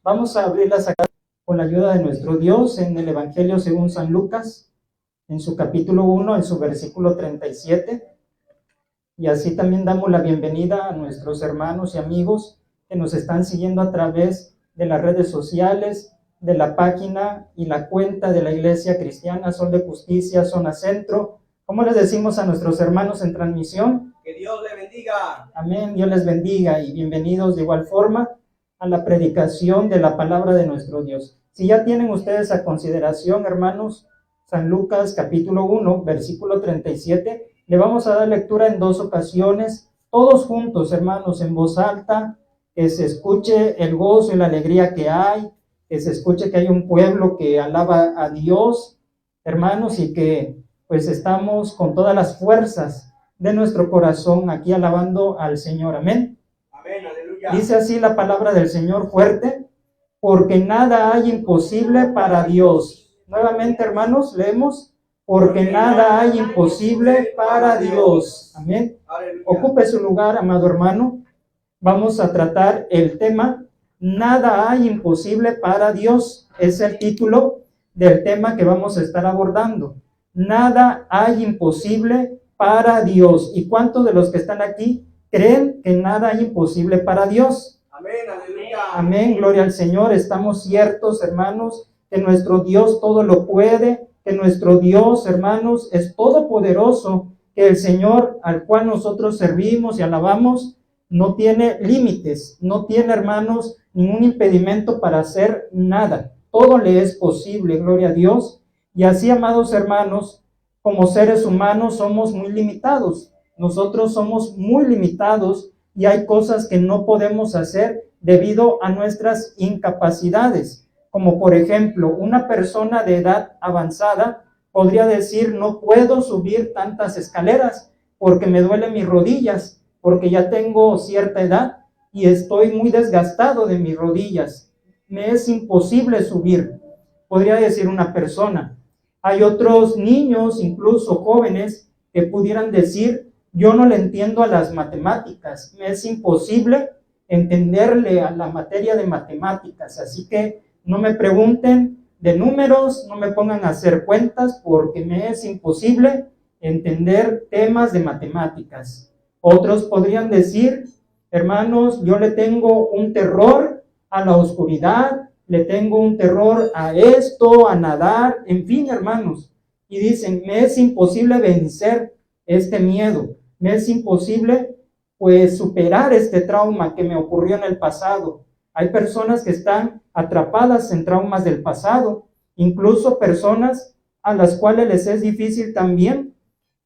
Vamos a abrirlas acá con la ayuda de nuestro Dios en el Evangelio según San Lucas, en su capítulo 1, en su versículo 37. Y así también damos la bienvenida a nuestros hermanos y amigos que nos están siguiendo a través de las redes sociales, de la página y la cuenta de la Iglesia Cristiana Sol de Justicia, Zona Centro. ¿Cómo les decimos a nuestros hermanos en transmisión? Que Dios les bendiga. Amén, Dios les bendiga y bienvenidos de igual forma a la predicación de la palabra de nuestro Dios. Si ya tienen ustedes a consideración, hermanos, San Lucas capítulo 1, versículo 37, le vamos a dar lectura en 2 ocasiones, todos juntos, hermanos, en voz alta, que se escuche el gozo y la alegría que hay, que se escuche que hay un pueblo que alaba a Dios, hermanos, y que pues estamos con todas las fuerzas de nuestro corazón aquí alabando al Señor. Amén. Amén, aleluya. Dice así la palabra del Señor fuerte: porque nada hay imposible para Dios. Nuevamente, hermanos, leemos: porque nada hay imposible para Dios. Amén. Aleluya. Ocupe su lugar, amado hermano. Vamos a tratar el tema Nada hay imposible para Dios. Es el título del tema que vamos a estar abordando. Nada hay imposible para Dios. ¿Y cuántos de los que están aquí creen que nada hay imposible para Dios? Amén, aleluya. Amén, gloria al Señor. Estamos ciertos, hermanos, que nuestro Dios todo lo puede, que nuestro Dios, hermanos, es todopoderoso, que el Señor al cual nosotros servimos y alabamos no tiene límites, no tiene, hermanos, ningún impedimento para hacer nada. Todo le es posible, gloria a Dios. Y así, amados hermanos, como seres humanos somos muy limitados. Nosotros somos muy limitados y hay cosas que no podemos hacer debido a nuestras incapacidades. Como por ejemplo, una persona de edad avanzada podría decir: no puedo subir tantas escaleras porque me duelen mis rodillas, porque ya tengo cierta edad y estoy muy desgastado de mis rodillas. Me es imposible subir, podría decir una persona. Hay otros niños, incluso jóvenes, que pudieran decir: yo no le entiendo a las matemáticas, me es imposible entenderle a la materia de matemáticas, así que no me pregunten de números, no me pongan a hacer cuentas porque me es imposible entender temas de matemáticas. Otros podrían decir: hermanos, yo le tengo un terror a la oscuridad, le tengo un terror a esto, a nadar, en fin, hermanos. Y dicen: me es imposible vencer este miedo, me es imposible pues superar este trauma que me ocurrió en el pasado. Hay personas que están atrapadas en traumas del pasado, incluso personas a las cuales les es difícil también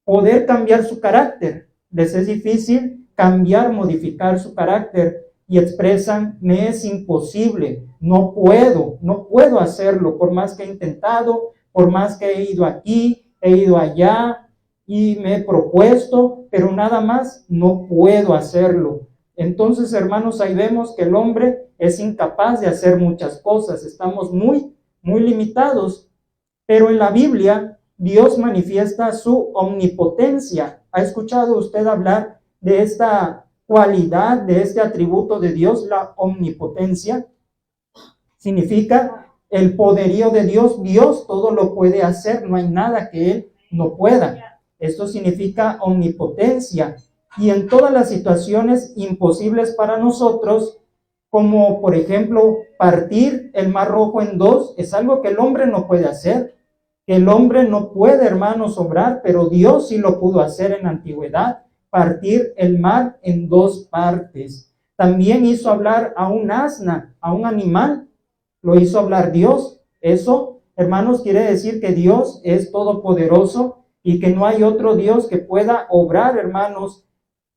poder cambiar su carácter, les es difícil cambiar, modificar su carácter y expresan: me es imposible, no puedo hacerlo, por más que he intentado, por más que he ido aquí, he ido allá y me he propuesto, pero nada más no puedo hacerlo. Entonces, hermanos, ahí vemos que el hombre es incapaz de hacer muchas cosas, estamos muy limitados, pero en la Biblia Dios manifiesta su omnipotencia. ¿Ha escuchado usted hablar de esta cualidad, de este atributo de Dios, la omnipotencia? Significa el poderío de Dios. Dios todo lo puede hacer, no hay nada que Él no pueda. Esto significa omnipotencia. Y en todas las situaciones imposibles para nosotros, como por ejemplo partir el mar Rojo en dos, es algo que el hombre no puede hacer. El hombre no puede, hermanos, obrar, pero Dios sí lo pudo hacer en la antigüedad, partir el mar en 2 partes. También hizo hablar a un asna, a un animal, lo hizo hablar Dios. Eso, hermanos, quiere decir que Dios es todopoderoso y que no hay otro Dios que pueda obrar, hermanos,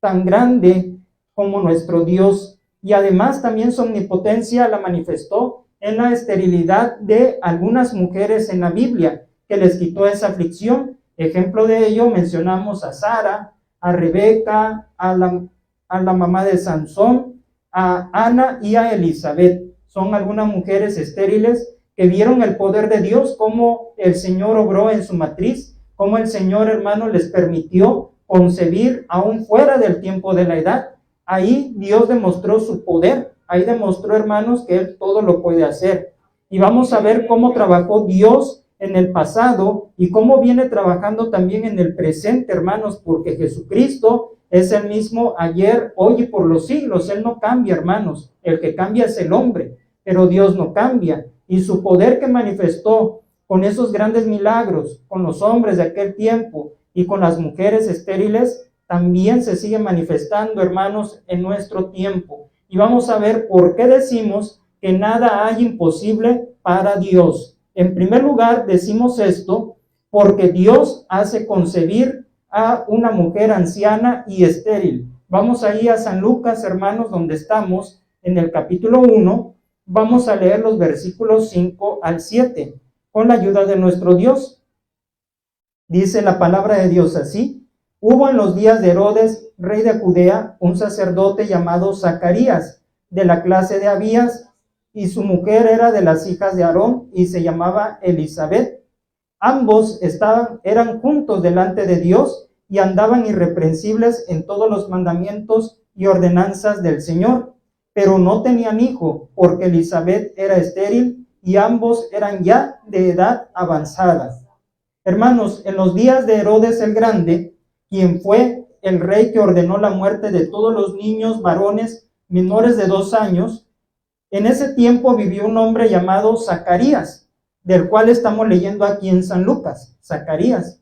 tan grande como nuestro Dios. Y además también su omnipotencia la manifestó en la esterilidad de algunas mujeres en la Biblia, que les quitó esa aflicción. Ejemplo de ello mencionamos a Sara, a Rebeca, a la mamá de Sansón, a Ana y a Elizabeth. Son algunas mujeres estériles que vieron el poder de Dios, cómo el Señor obró en su matriz, cómo el Señor, hermano, les permitió concebir aún fuera del tiempo de la edad. Ahí Dios demostró su poder, Ahí demostró, hermanos, que Él todo lo puede hacer. Y vamos a ver cómo trabajó Dios en el pasado y cómo viene trabajando también en el presente, hermanos, porque Jesucristo es el mismo ayer, hoy y por los siglos. Él no cambia, hermanos. El que cambia es el hombre, pero Dios no cambia. Y su poder que manifestó con esos grandes milagros, con los hombres de aquel tiempo y con las mujeres estériles, también se sigue manifestando, hermanos, en nuestro tiempo. Y vamos a ver por qué decimos que nada hay imposible para Dios. En primer lugar, decimos esto porque Dios hace concebir a una mujer anciana y estéril. Vamos ahí a San Lucas, hermanos, donde estamos, en el capítulo 1. Vamos a leer los versículos 5 al 7, con la ayuda de nuestro Dios. Dice la palabra de Dios así: hubo en los días de Herodes, rey de Judea, un sacerdote llamado Zacarías, de la clase de Abías, y su mujer era de las hijas de Aarón, y se llamaba Elisabet. Ambos eran juntos delante de Dios, y andaban irreprensibles en todos los mandamientos y ordenanzas del Señor, pero no tenían hijo, porque Elisabet era estéril, y ambos eran ya de edad avanzada. Hermanos, en los días de Herodes el Grande, quien fue el rey que ordenó la muerte de todos los niños varones menores de 2 años, en ese tiempo vivió un hombre llamado Zacarías, del cual estamos leyendo aquí en San Lucas, Zacarías.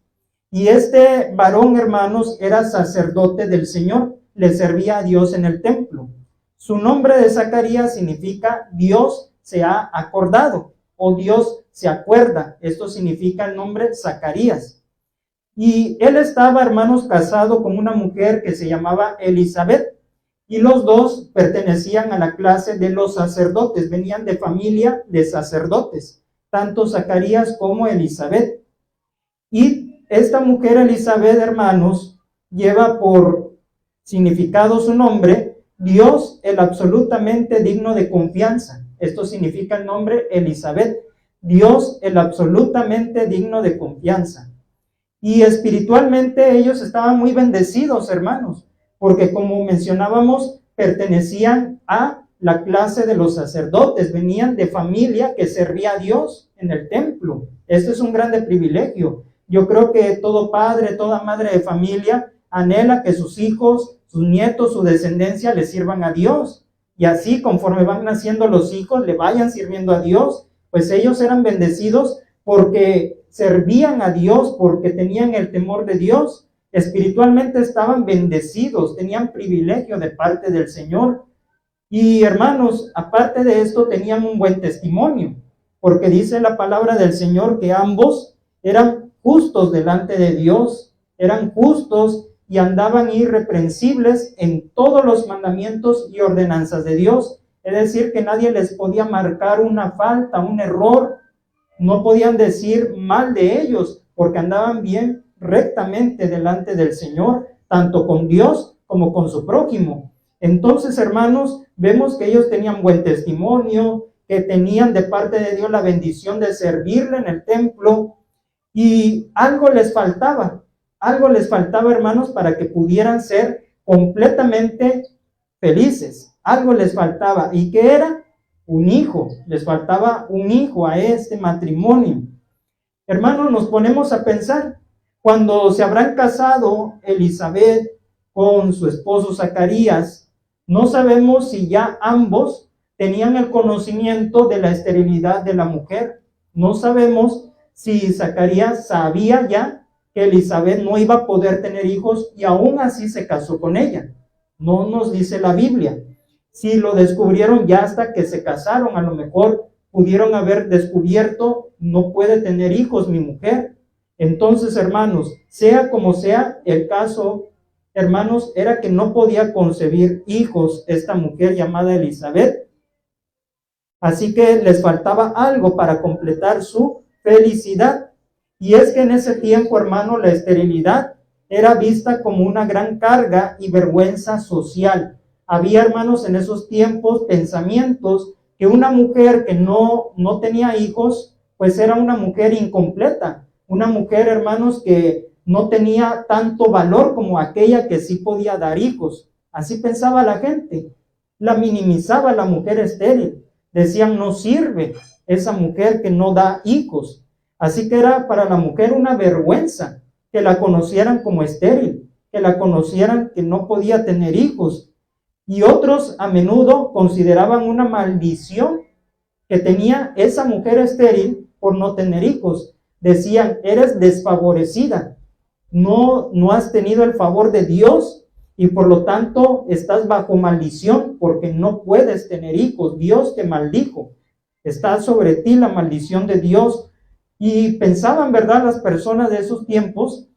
Y este varón, hermanos, era sacerdote del Señor, le servía a Dios en el templo. Su nombre de Zacarías significa Dios se ha acordado, o Dios se acuerda. Esto significa el nombre Zacarías. Y él estaba, hermanos, casado con una mujer que se llamaba Elisabet, y los dos pertenecían a la clase de los sacerdotes, venían de familia de sacerdotes, tanto Zacarías como Elisabet. Y esta mujer Elisabet, hermanos, lleva por significado su nombre, Dios el absolutamente digno de confianza. Esto significa el nombre Elisabet, Dios el absolutamente digno de confianza. Y espiritualmente ellos estaban muy bendecidos, hermanos, porque como mencionábamos, pertenecían a la clase de los sacerdotes, venían de familia que servía a Dios en el templo. Este es un grande privilegio. Yo creo que todo padre, toda madre de familia anhela que sus hijos, sus nietos, su descendencia le sirvan a Dios. Y así, conforme van naciendo los hijos, le vayan sirviendo a Dios. Pues ellos eran bendecidos porque servían a Dios, porque tenían el temor de Dios. Espiritualmente estaban bendecidos, tenían privilegio de parte del Señor. Y hermanos, aparte de esto, tenían un buen testimonio, porque dice la palabra del Señor que ambos eran justos delante de Dios, eran justos y andaban irreprensibles en todos los mandamientos y ordenanzas de Dios. Es decir, que nadie les podía marcar una falta, un error, no podían decir mal de ellos, porque andaban bien rectamente delante del Señor, tanto con Dios como con su prójimo. Entonces, hermanos, vemos que ellos tenían buen testimonio, que tenían de parte de Dios la bendición de servirle en el templo, y algo les faltaba, hermanos, para que pudieran ser completamente felices. Algo les faltaba. ¿Y qué era? Un hijo. Les faltaba un hijo a este matrimonio. Hermanos, nos ponemos a pensar, cuando se habrán casado Elisabet con su esposo Zacarías, no sabemos si ya ambos tenían el conocimiento de la esterilidad de la mujer. No sabemos si Zacarías sabía ya que Elisabet no iba a poder tener hijos y aún así se casó con ella. No nos dice la Biblia. Si lo descubrieron ya hasta que se casaron, a lo mejor pudieron haber descubierto, no puede tener hijos mi mujer. Entonces, hermanos, sea como sea el caso, hermanos, era que no podía concebir hijos esta mujer llamada Elisabet. Así que les faltaba algo para completar su felicidad. Y es que en ese tiempo, hermano, la esterilidad era vista como una gran carga y vergüenza social. Había, hermanos, en esos tiempos pensamientos que una mujer que no tenía hijos, pues era una mujer incompleta. Una mujer, hermanos, que no tenía tanto valor como aquella que sí podía dar hijos. Así pensaba la gente. la minimizaba a la mujer estéril. Decían, no sirve esa mujer que no da hijos. Así que era para la mujer una vergüenza que la conocieran como estéril, que la conocieran que no podía tener hijos. Y otros a menudo consideraban una maldición que tenía esa mujer estéril por no tener hijos. Decían, eres desfavorecida, no has tenido el favor de Dios y por lo tanto estás bajo maldición porque no puedes tener hijos. Dios te maldijo, está sobre ti la maldición de Dios. Y pensaban, ¿verdad?, las personas de esos tiempos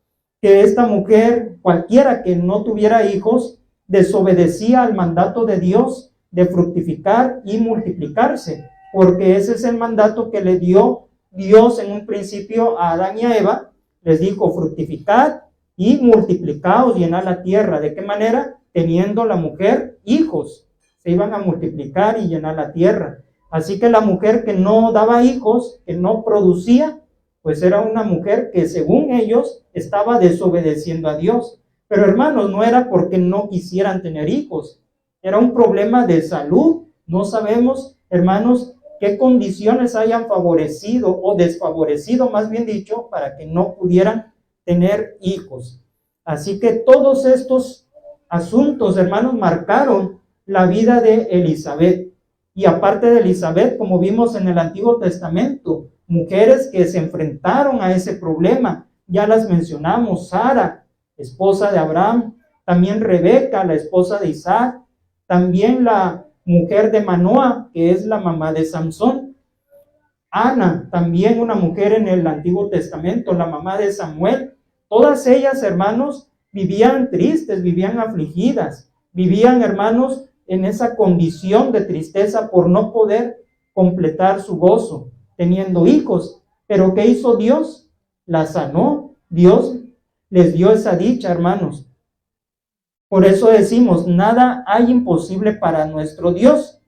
que esta mujer, cualquiera que no tuviera hijos, desobedecía al mandato de Dios de fructificar y multiplicarse, porque ese es el mandato que le dio Dios en un principio a Adán y a Eva. Les dijo, fructificad y multiplicaos, llenad la tierra. ¿De qué manera? Teniendo la mujer hijos, se iban a multiplicar y llenar la tierra. Así que la mujer que no daba hijos, que no producía, pues era una mujer que según ellos estaba desobedeciendo a Dios. Pero hermanos, no era porque no quisieran tener hijos, era un problema de salud. No sabemos, hermanos, qué condiciones hayan favorecido o desfavorecido, más bien dicho, para que no pudieran tener hijos. Así que todos estos asuntos, hermanos, marcaron la vida de Elizabeth. Y aparte de Elizabeth, como vimos en el Antiguo Testamento, mujeres que se enfrentaron a ese problema, ya las mencionamos: Sara, esposa de Abraham, también Rebeca, la esposa de Isaac, también la mujer de Manoa, que es la mamá de Samson, Ana, también una mujer en el Antiguo Testamento, la mamá de Samuel. Todas ellas, hermanos, vivían tristes, vivían afligidas, vivían, hermanos, en esa condición de tristeza por no poder completar su gozo, teniendo hijos. Pero ¿qué hizo Dios? La sanó. Dios les dio esa dicha, hermanos. Por eso decimos, nada hay imposible para nuestro Dios.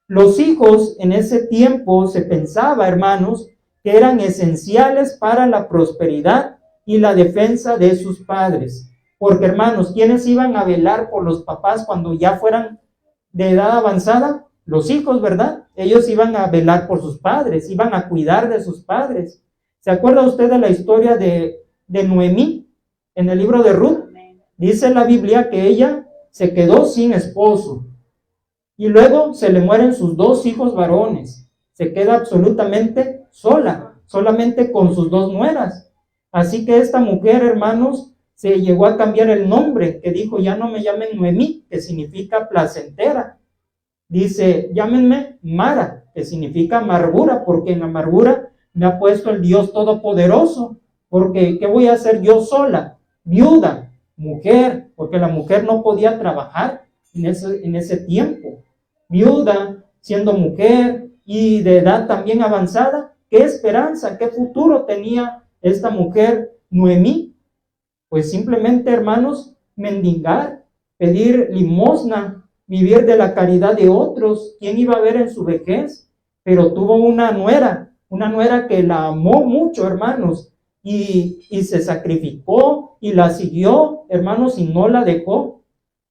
Los hijos en ese tiempo se pensaba, hermanos, que eran esenciales para la prosperidad y la defensa de sus padres. Porque, hermanos, ¿quiénes iban a velar por los papás cuando ya fueran de edad avanzada? Los hijos, ¿verdad? Ellos iban a velar por sus padres, iban a cuidar de sus padres. ¿Se acuerda usted de la historia de Noemí en el libro de Ruth? Dice la Biblia que ella se quedó sin esposo y luego se le mueren sus 2 hijos varones. Se queda absolutamente sola, solamente con sus 2 nueras. Así que esta mujer, hermanos, se llegó a cambiar el nombre, que dijo, ya no me llamen Noemí, que significa placentera. Dice, llámenme Mara, que significa amargura, porque en amargura me ha puesto el Dios Todopoderoso. Porque, ¿qué voy a hacer yo sola? Viuda, mujer, porque la mujer no podía trabajar en ese tiempo. Viuda, siendo mujer y de edad también avanzada, ¿qué esperanza, qué futuro tenía esta mujer Noemí? Pues simplemente, hermanos, mendigar, pedir limosna, vivir de la caridad de otros. ¿Quién iba a ver en su vejez? Pero tuvo una nuera que la amó mucho, hermanos, y se sacrificó y la siguió, hermanos, y no la dejó.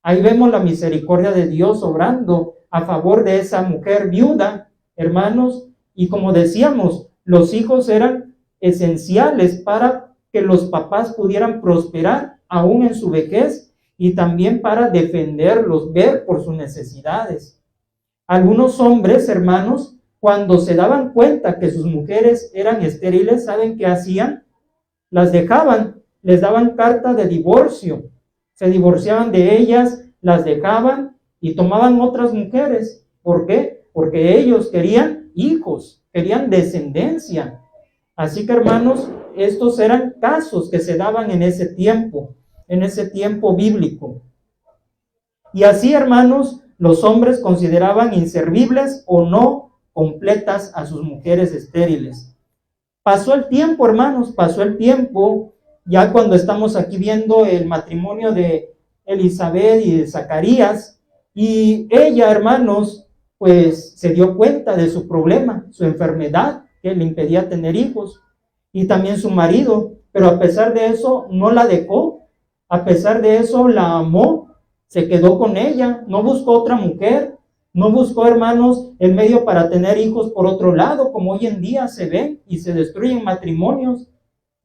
Ahí vemos la misericordia de Dios obrando a favor de esa mujer viuda, hermanos. Y como decíamos, los hijos eran esenciales para que los papás pudieran prosperar aún en su vejez y también para defenderlos, ver por sus necesidades. Algunos hombres, hermanos, cuando se daban cuenta que sus mujeres eran estériles, ¿saben qué hacían? Las dejaban, les daban carta de divorcio, se divorciaban de ellas, las dejaban y tomaban otras mujeres. ¿Por qué? Porque ellos querían hijos, querían descendencia. Así que, hermanos, estos eran casos que se daban en ese tiempo bíblico. Y así, hermanos, los hombres consideraban inservibles o no completas a sus mujeres estériles. Pasó el tiempo, hermanos, pasó el tiempo, ya cuando estamos aquí viendo el matrimonio de Elizabeth y de Zacarías, y ella, hermanos, pues se dio cuenta de su problema, su enfermedad que le impedía tener hijos, y también su marido, pero a pesar de eso no la dejó, a pesar de eso la amó, se quedó con ella, no buscó otra mujer, No buscó, hermanos, el medio para tener hijos por otro lado, como hoy en día se ven y se destruyen matrimonios.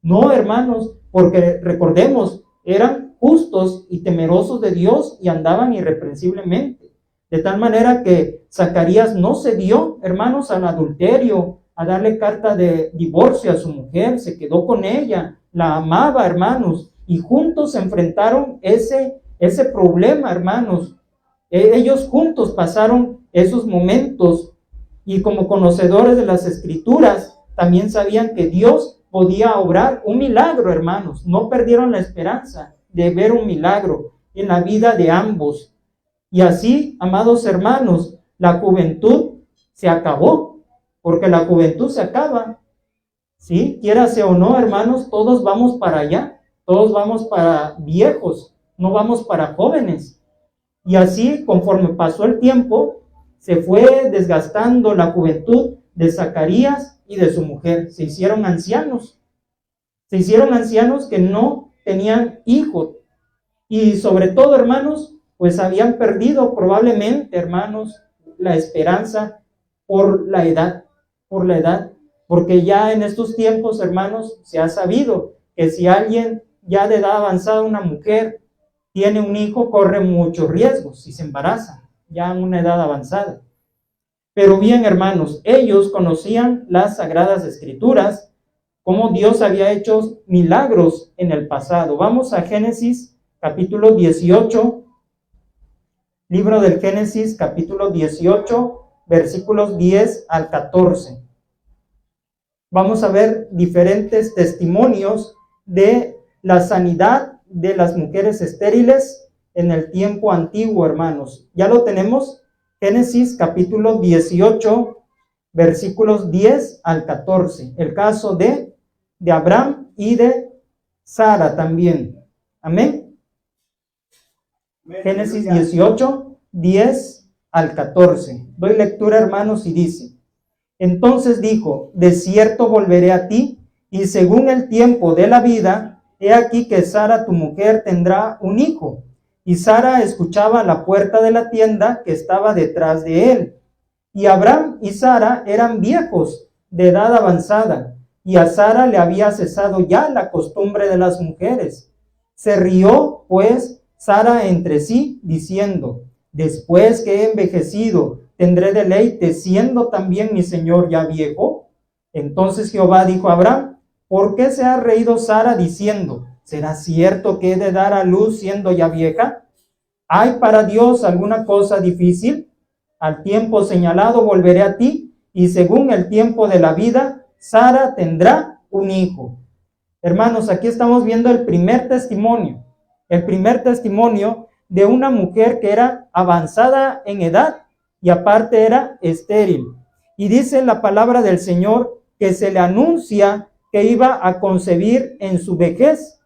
No, hermanos, porque recordemos, eran justos y temerosos de Dios y andaban irreprensiblemente. De tal manera que Zacarías no cedió, hermanos, al adulterio, a darle carta de divorcio a su mujer, se quedó con ella, la amaba, hermanos, y juntos se enfrentaron ese problema, hermanos. Ellos juntos pasaron esos momentos y como conocedores de las Escrituras, también sabían que Dios podía obrar un milagro, hermanos. No perdieron la esperanza de ver un milagro en la vida de ambos. Y así, amados hermanos, la juventud se acabó, porque la juventud se acaba. ¿Sí? Quiérase o no, hermanos, todos vamos para allá, todos vamos para viejos, no vamos para jóvenes. Y así, conforme pasó el tiempo, se fue desgastando la juventud de Zacarías y de su mujer. Se hicieron ancianos que no tenían hijos. Y sobre todo, hermanos, pues habían perdido probablemente, hermanos, la esperanza por la edad, porque ya en estos tiempos, hermanos, se ha sabido que si alguien ya de edad avanzada, una mujer, tiene un hijo, corre muchos riesgos si se embaraza, ya en una edad avanzada. Pero bien, hermanos, ellos conocían las Sagradas Escrituras, cómo Dios había hecho milagros en el pasado. Vamos a Génesis capítulo 18, libro del Génesis capítulo 18, versículos 10 al 14. Vamos a ver diferentes testimonios de la sanidad de las mujeres estériles en el tiempo antiguo, hermanos. ¿Ya lo tenemos? Génesis capítulo 18, versículos 10 al 14. El caso de Abraham y de Sara también. Amén. Génesis 18, 10 al 14. Doy lectura, hermanos, y dice: Entonces dijo, de cierto volveré a ti, y según el tiempo de la vida, he aquí que Sara tu mujer tendrá un hijo. Y Sara escuchaba a la puerta de la tienda que estaba detrás de él. Y Abraham y Sara eran viejos, de edad avanzada, y a Sara le había cesado ya la costumbre de las mujeres. Se rió, pues, Sara entre sí, diciendo: Después que he envejecido, ¿tendré deleite, siendo también mi señor ya viejo? Entonces Jehová dijo a Abraham: ¿Por qué se ha reído Sara diciendo: ¿será cierto que he de dar a luz siendo ya vieja? ¿Hay para Dios alguna cosa difícil? Al tiempo señalado volveré a ti, y según el tiempo de la vida, Sara tendrá un hijo. Hermanos, aquí estamos viendo el primer testimonio de una mujer que era avanzada en edad y aparte era estéril. Y dice la palabra del Señor que se le anuncia que iba a concebir en su vejez.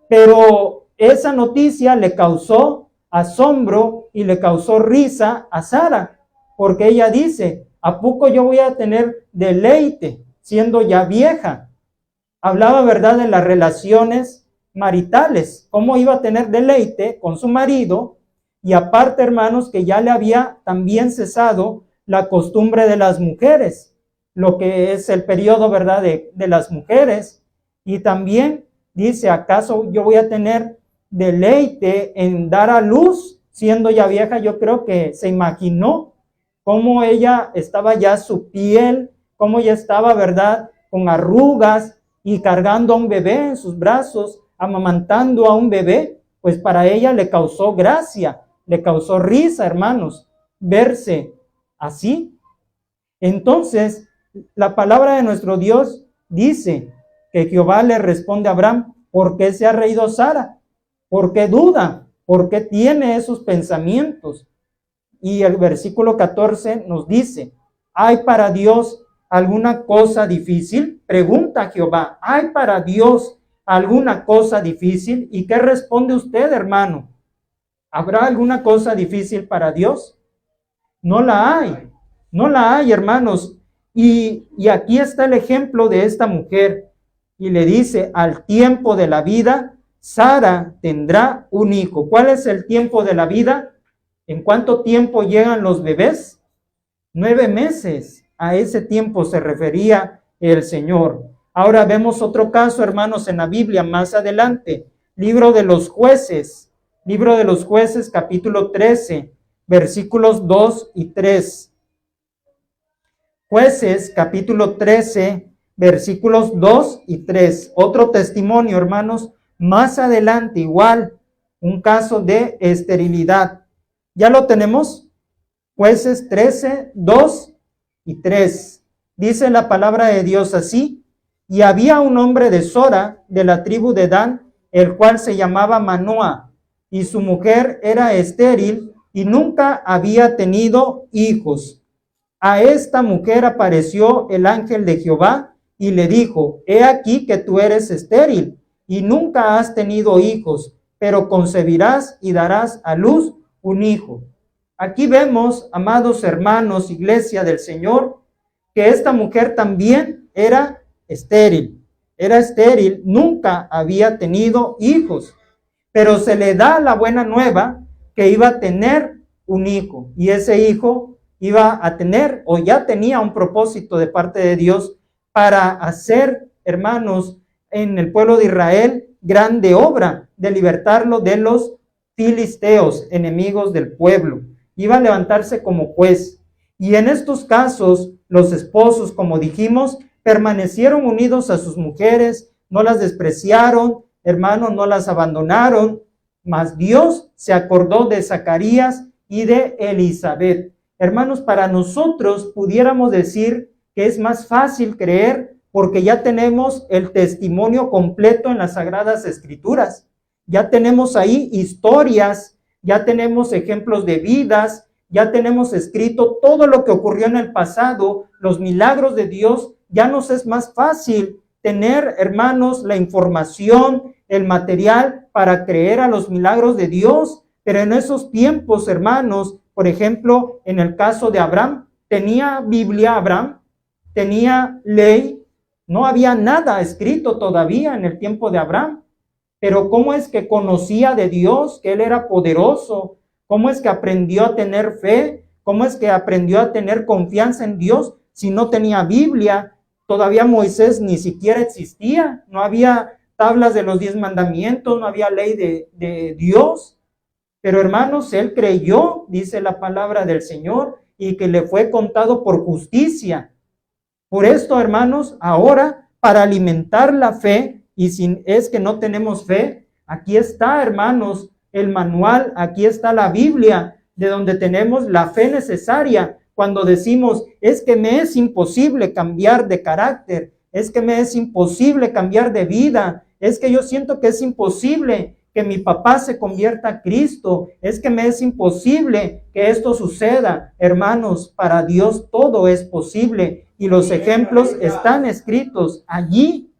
Pero esa noticia le causó asombro y le causó risa a Sara, porque ella dice: ¿a poco yo voy a tener deleite siendo ya vieja? Hablaba, ¿verdad?, de las relaciones maritales, cómo iba a tener deleite con su marido, y aparte, hermanos, que ya le había también cesado la costumbre de las mujeres, lo que es el periodo, ¿verdad?, de las mujeres. Y también dice: ¿acaso yo voy a tener deleite en dar a luz siendo ya vieja? Yo creo que se imaginó cómo ella estaba ya su piel, cómo ella estaba, ¿verdad?, con arrugas y cargando a un bebé en sus brazos, amamantando a un bebé. Pues para ella le causó gracia, le causó risa, hermanos, verse así. Entonces, la palabra de nuestro Dios dice que Jehová le responde a Abraham: ¿por qué se ha reído Sara? ¿Por qué duda? ¿Por qué tiene esos pensamientos? Y el versículo 14 nos dice: ¿hay para Dios alguna cosa difícil? Pregunta Jehová: ¿hay para Dios alguna cosa difícil? ¿Y qué responde usted, hermano? ¿Habrá alguna cosa difícil para Dios? No la hay, no la hay, hermanos. Y aquí está el ejemplo de esta mujer. Y le dice: al tiempo de la vida, Sara tendrá un hijo. ¿Cuál es el tiempo de la vida? ¿En cuánto tiempo llegan los bebés? 9 meses. A ese tiempo se refería el Señor. Ahora vemos otro caso, hermanos, en la Biblia más adelante. Libro de los Jueces, capítulo 13, versículos 2 y 3. Jueces, capítulo 13, versículos 2 y 3. Otro testimonio, hermanos, más adelante, igual, un caso de esterilidad. ¿Ya lo tenemos? Jueces 13, 2 y 3. Dice la palabra de Dios así: y había un hombre de Sora, de la tribu de Dan, el cual se llamaba Manoa, y su mujer era estéril y nunca había tenido hijos. A esta mujer apareció el ángel de Jehová y le dijo: he aquí que tú eres estéril y nunca has tenido hijos, pero concebirás y darás a luz un hijo. Aquí vemos, amados hermanos, iglesia del Señor, que esta mujer también era estéril, nunca había tenido hijos, pero se le da la buena nueva que iba a tener un hijo, y ese hijo iba a tener, o ya tenía, un propósito de parte de Dios para hacer, hermanos, en el pueblo de Israel, grande obra de libertarlo de los filisteos, enemigos del pueblo. Iba a levantarse como juez. Y en estos casos, los esposos, como dijimos, permanecieron unidos a sus mujeres, no las despreciaron, hermanos, no las abandonaron, mas Dios se acordó de Zacarías y de Elizabeth. Hermanos, para nosotros pudiéramos decir que es más fácil creer porque ya tenemos el testimonio completo en las Sagradas Escrituras. Ya tenemos ahí historias, ya tenemos ejemplos de vidas, ya tenemos escrito todo lo que ocurrió en el pasado, los milagros de Dios. Ya nos es más fácil tener, hermanos, la información, el material para creer a los milagros de Dios. Pero en esos tiempos, hermanos, por ejemplo, en el caso de Abraham, ¿tenía Biblia Abraham? ¿Tenía ley? No había nada escrito todavía en el tiempo de Abraham. Pero ¿cómo es que conocía de Dios, que Él era poderoso? ¿Cómo es que aprendió a tener fe? ¿Cómo es que aprendió a tener confianza en Dios si no tenía Biblia? Todavía Moisés ni siquiera existía. No había tablas de los 10 mandamientos, no había ley de Dios. Pero hermanos, él creyó, dice la palabra del Señor, y que le fue contado por justicia. Por esto, hermanos, ahora, para alimentar la fe, y si es que no tenemos fe, aquí está, hermanos, el manual, aquí está la Biblia, de donde tenemos la fe necesaria cuando decimos: es que me es imposible cambiar de carácter, es que me es imposible cambiar de vida, es que yo siento que es imposible que mi papá se convierta a Cristo, es que me es imposible que esto suceda. Hermanos, para Dios todo es posible, y los ejemplos están escritos allí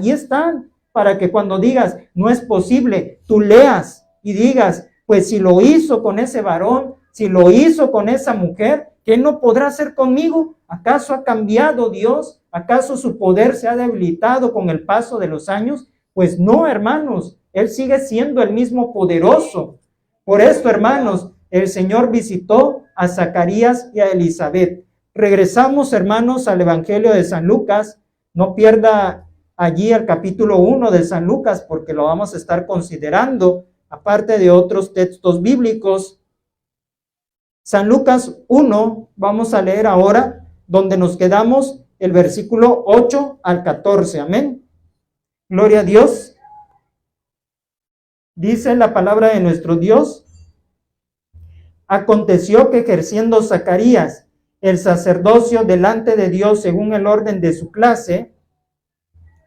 están, para que cuando digas no es posible, tú leas y digas: pues si lo hizo con ese varón, si lo hizo con esa mujer, ¿qué no podrá hacer conmigo? ¿Acaso ha cambiado Dios? ¿Acaso su poder se ha debilitado con el paso de los años? Pues no, hermanos, Él sigue siendo el mismo poderoso. Por esto, hermanos, el Señor visitó a Zacarías y a Elizabeth. Regresamos, hermanos, al Evangelio de San Lucas. No pierda allí el capítulo 1 de San Lucas, porque lo vamos a estar considerando, aparte de otros textos bíblicos. San Lucas 1, vamos a leer ahora, donde nos quedamos, el versículo 8 al 14. Amén. Gloria a Dios. Dice la palabra de nuestro Dios: aconteció que ejerciendo Zacarías el sacerdocio delante de Dios según el orden de su clase,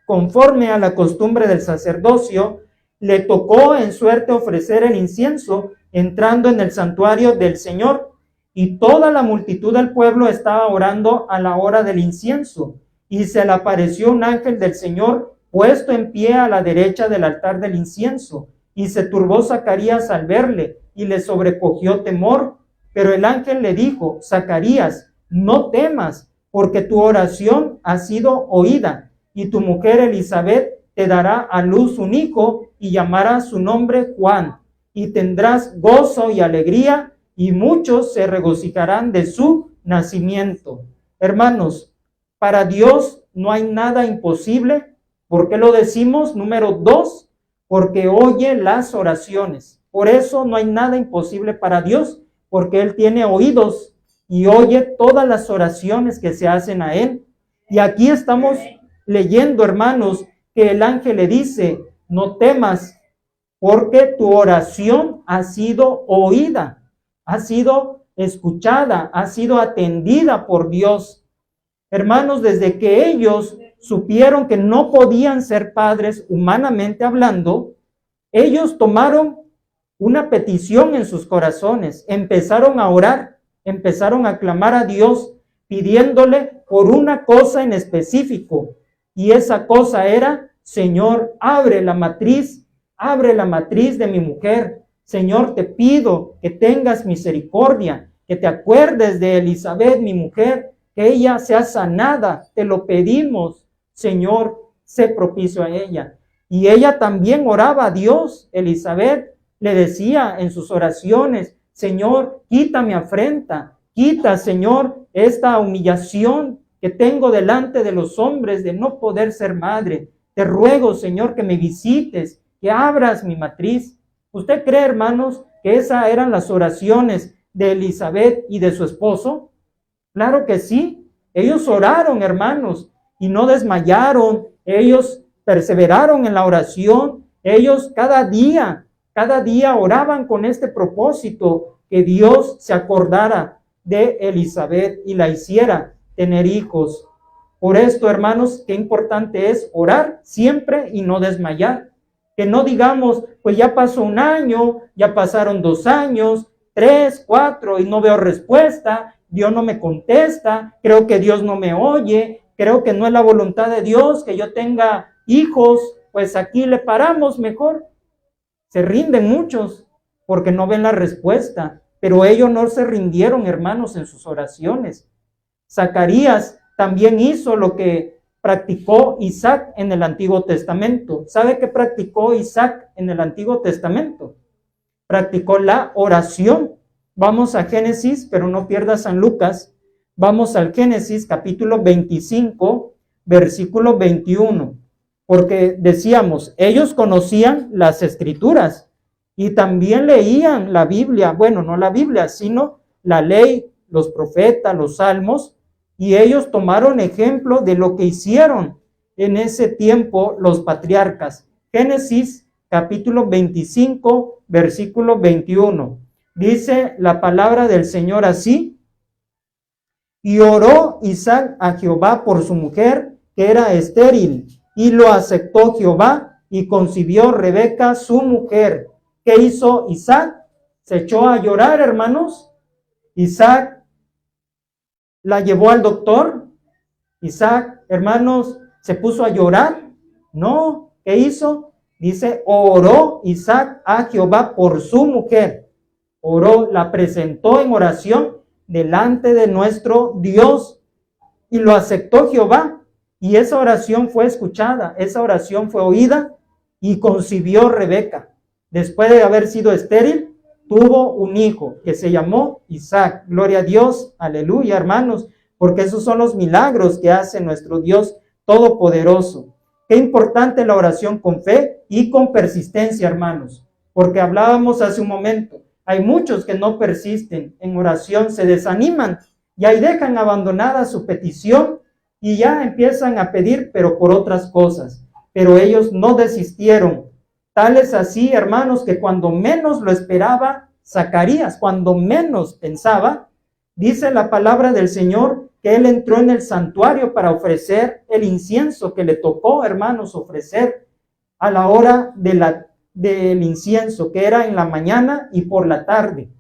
conforme a la costumbre del sacerdocio, le tocó en suerte ofrecer el incienso entrando en el santuario del Señor, y toda la multitud del pueblo estaba orando a la hora del incienso, y se le apareció un ángel del Señor puesto en pie a la derecha del altar del incienso, y se turbó Zacarías al verle, y le sobrecogió temor. Pero el ángel le dijo: Zacarías, no temas, porque tu oración ha sido oída, y tu mujer Elizabeth te dará a luz un hijo, y llamará su nombre Juan, y tendrás gozo y alegría, y muchos se regocijarán de su nacimiento. Hermanos, para Dios no hay nada imposible. ¿Por qué lo decimos? Número 2, porque oye las oraciones. Por eso no hay nada imposible para Dios, porque Él tiene oídos y oye todas las oraciones que se hacen a Él. Y aquí estamos leyendo, hermanos, que el ángel le dice, no temas, porque tu oración ha sido oída, ha sido escuchada, ha sido atendida por Dios. Hermanos, desde que ellos supieron que no podían ser padres humanamente hablando, ellos tomaron una petición en sus corazones, empezaron a orar, empezaron a clamar a Dios, pidiéndole por una cosa en específico, y esa cosa era, Señor, abre la matriz de mi mujer. Señor, te pido que tengas misericordia, que te acuerdes de Elizabeth, mi mujer, que ella sea sanada, te lo pedimos, Señor, sé propicio a ella. Y ella también oraba a Dios. Elizabeth le decía en sus oraciones, Señor, quita mi afrenta, quita, Señor, esta humillación que tengo delante de los hombres de no poder ser madre. Te ruego, Señor, que me visites, que abras mi matriz. ¿Usted cree, hermanos, que esas eran las oraciones de Elizabeth y de su esposo? Claro que sí. Ellos oraron, hermanos, y no desmayaron. Ellos perseveraron en la oración. Ellos cada día oraban con este propósito, que Dios se acordara de Elizabeth y la hiciera tener hijos. Por esto, hermanos, qué importante es orar siempre y no desmayar. Que no digamos, pues ya pasó un año, ya pasaron 2 años, 3, 4 y no veo respuesta, Dios no me contesta, creo que Dios no me oye, creo que no es la voluntad de Dios que yo tenga hijos, pues aquí le paramos mejor. Se rinden muchos porque no ven la respuesta, pero ellos no se rindieron, hermanos, en sus oraciones. Zacarías también hizo lo que practicó Isaac en el Antiguo Testamento. ¿Sabe qué practicó Isaac en el Antiguo Testamento? Practicó la oración. Vamos a Génesis, pero no pierdas San Lucas. Vamos al Génesis capítulo 25, versículo 21. Porque decíamos, ellos conocían las Escrituras y también leían la Biblia. Bueno, no la Biblia, sino la ley, los profetas, los salmos. Y ellos tomaron ejemplo de lo que hicieron en ese tiempo los patriarcas. Génesis capítulo 25, versículo 21. Dice la palabra del Señor así: y oró Isaac a Jehová por su mujer, que era estéril, y lo aceptó Jehová, y concibió Rebeca su mujer. ¿Qué hizo Isaac? Se echó a llorar, hermanos. Isaac la llevó al doctor. Isaac, hermanos, se puso a llorar. No, ¿qué hizo? Dice, oró Isaac a Jehová por su mujer. Oró, la presentó en oración delante de nuestro Dios y lo aceptó Jehová. Y esa oración fue escuchada, esa oración fue oída y concibió Rebeca. Después de haber sido estéril, tuvo un hijo que se llamó Isaac. Gloria a Dios, aleluya, hermanos, porque esos son los milagros que hace nuestro Dios Todopoderoso. Qué importante la oración con fe y con persistencia, hermanos, porque hablábamos hace un momento, hay muchos que no persisten en oración, se desaniman y ahí dejan abandonada su petición y ya empiezan a pedir, pero por otras cosas. Pero ellos no desistieron. Tal es así, hermanos, que cuando menos lo esperaba Zacarías, cuando menos pensaba, dice la palabra del Señor que él entró en el santuario para ofrecer el incienso que le tocó, hermanos, ofrecer a la hora del incienso, que era en la mañana y por la tarde.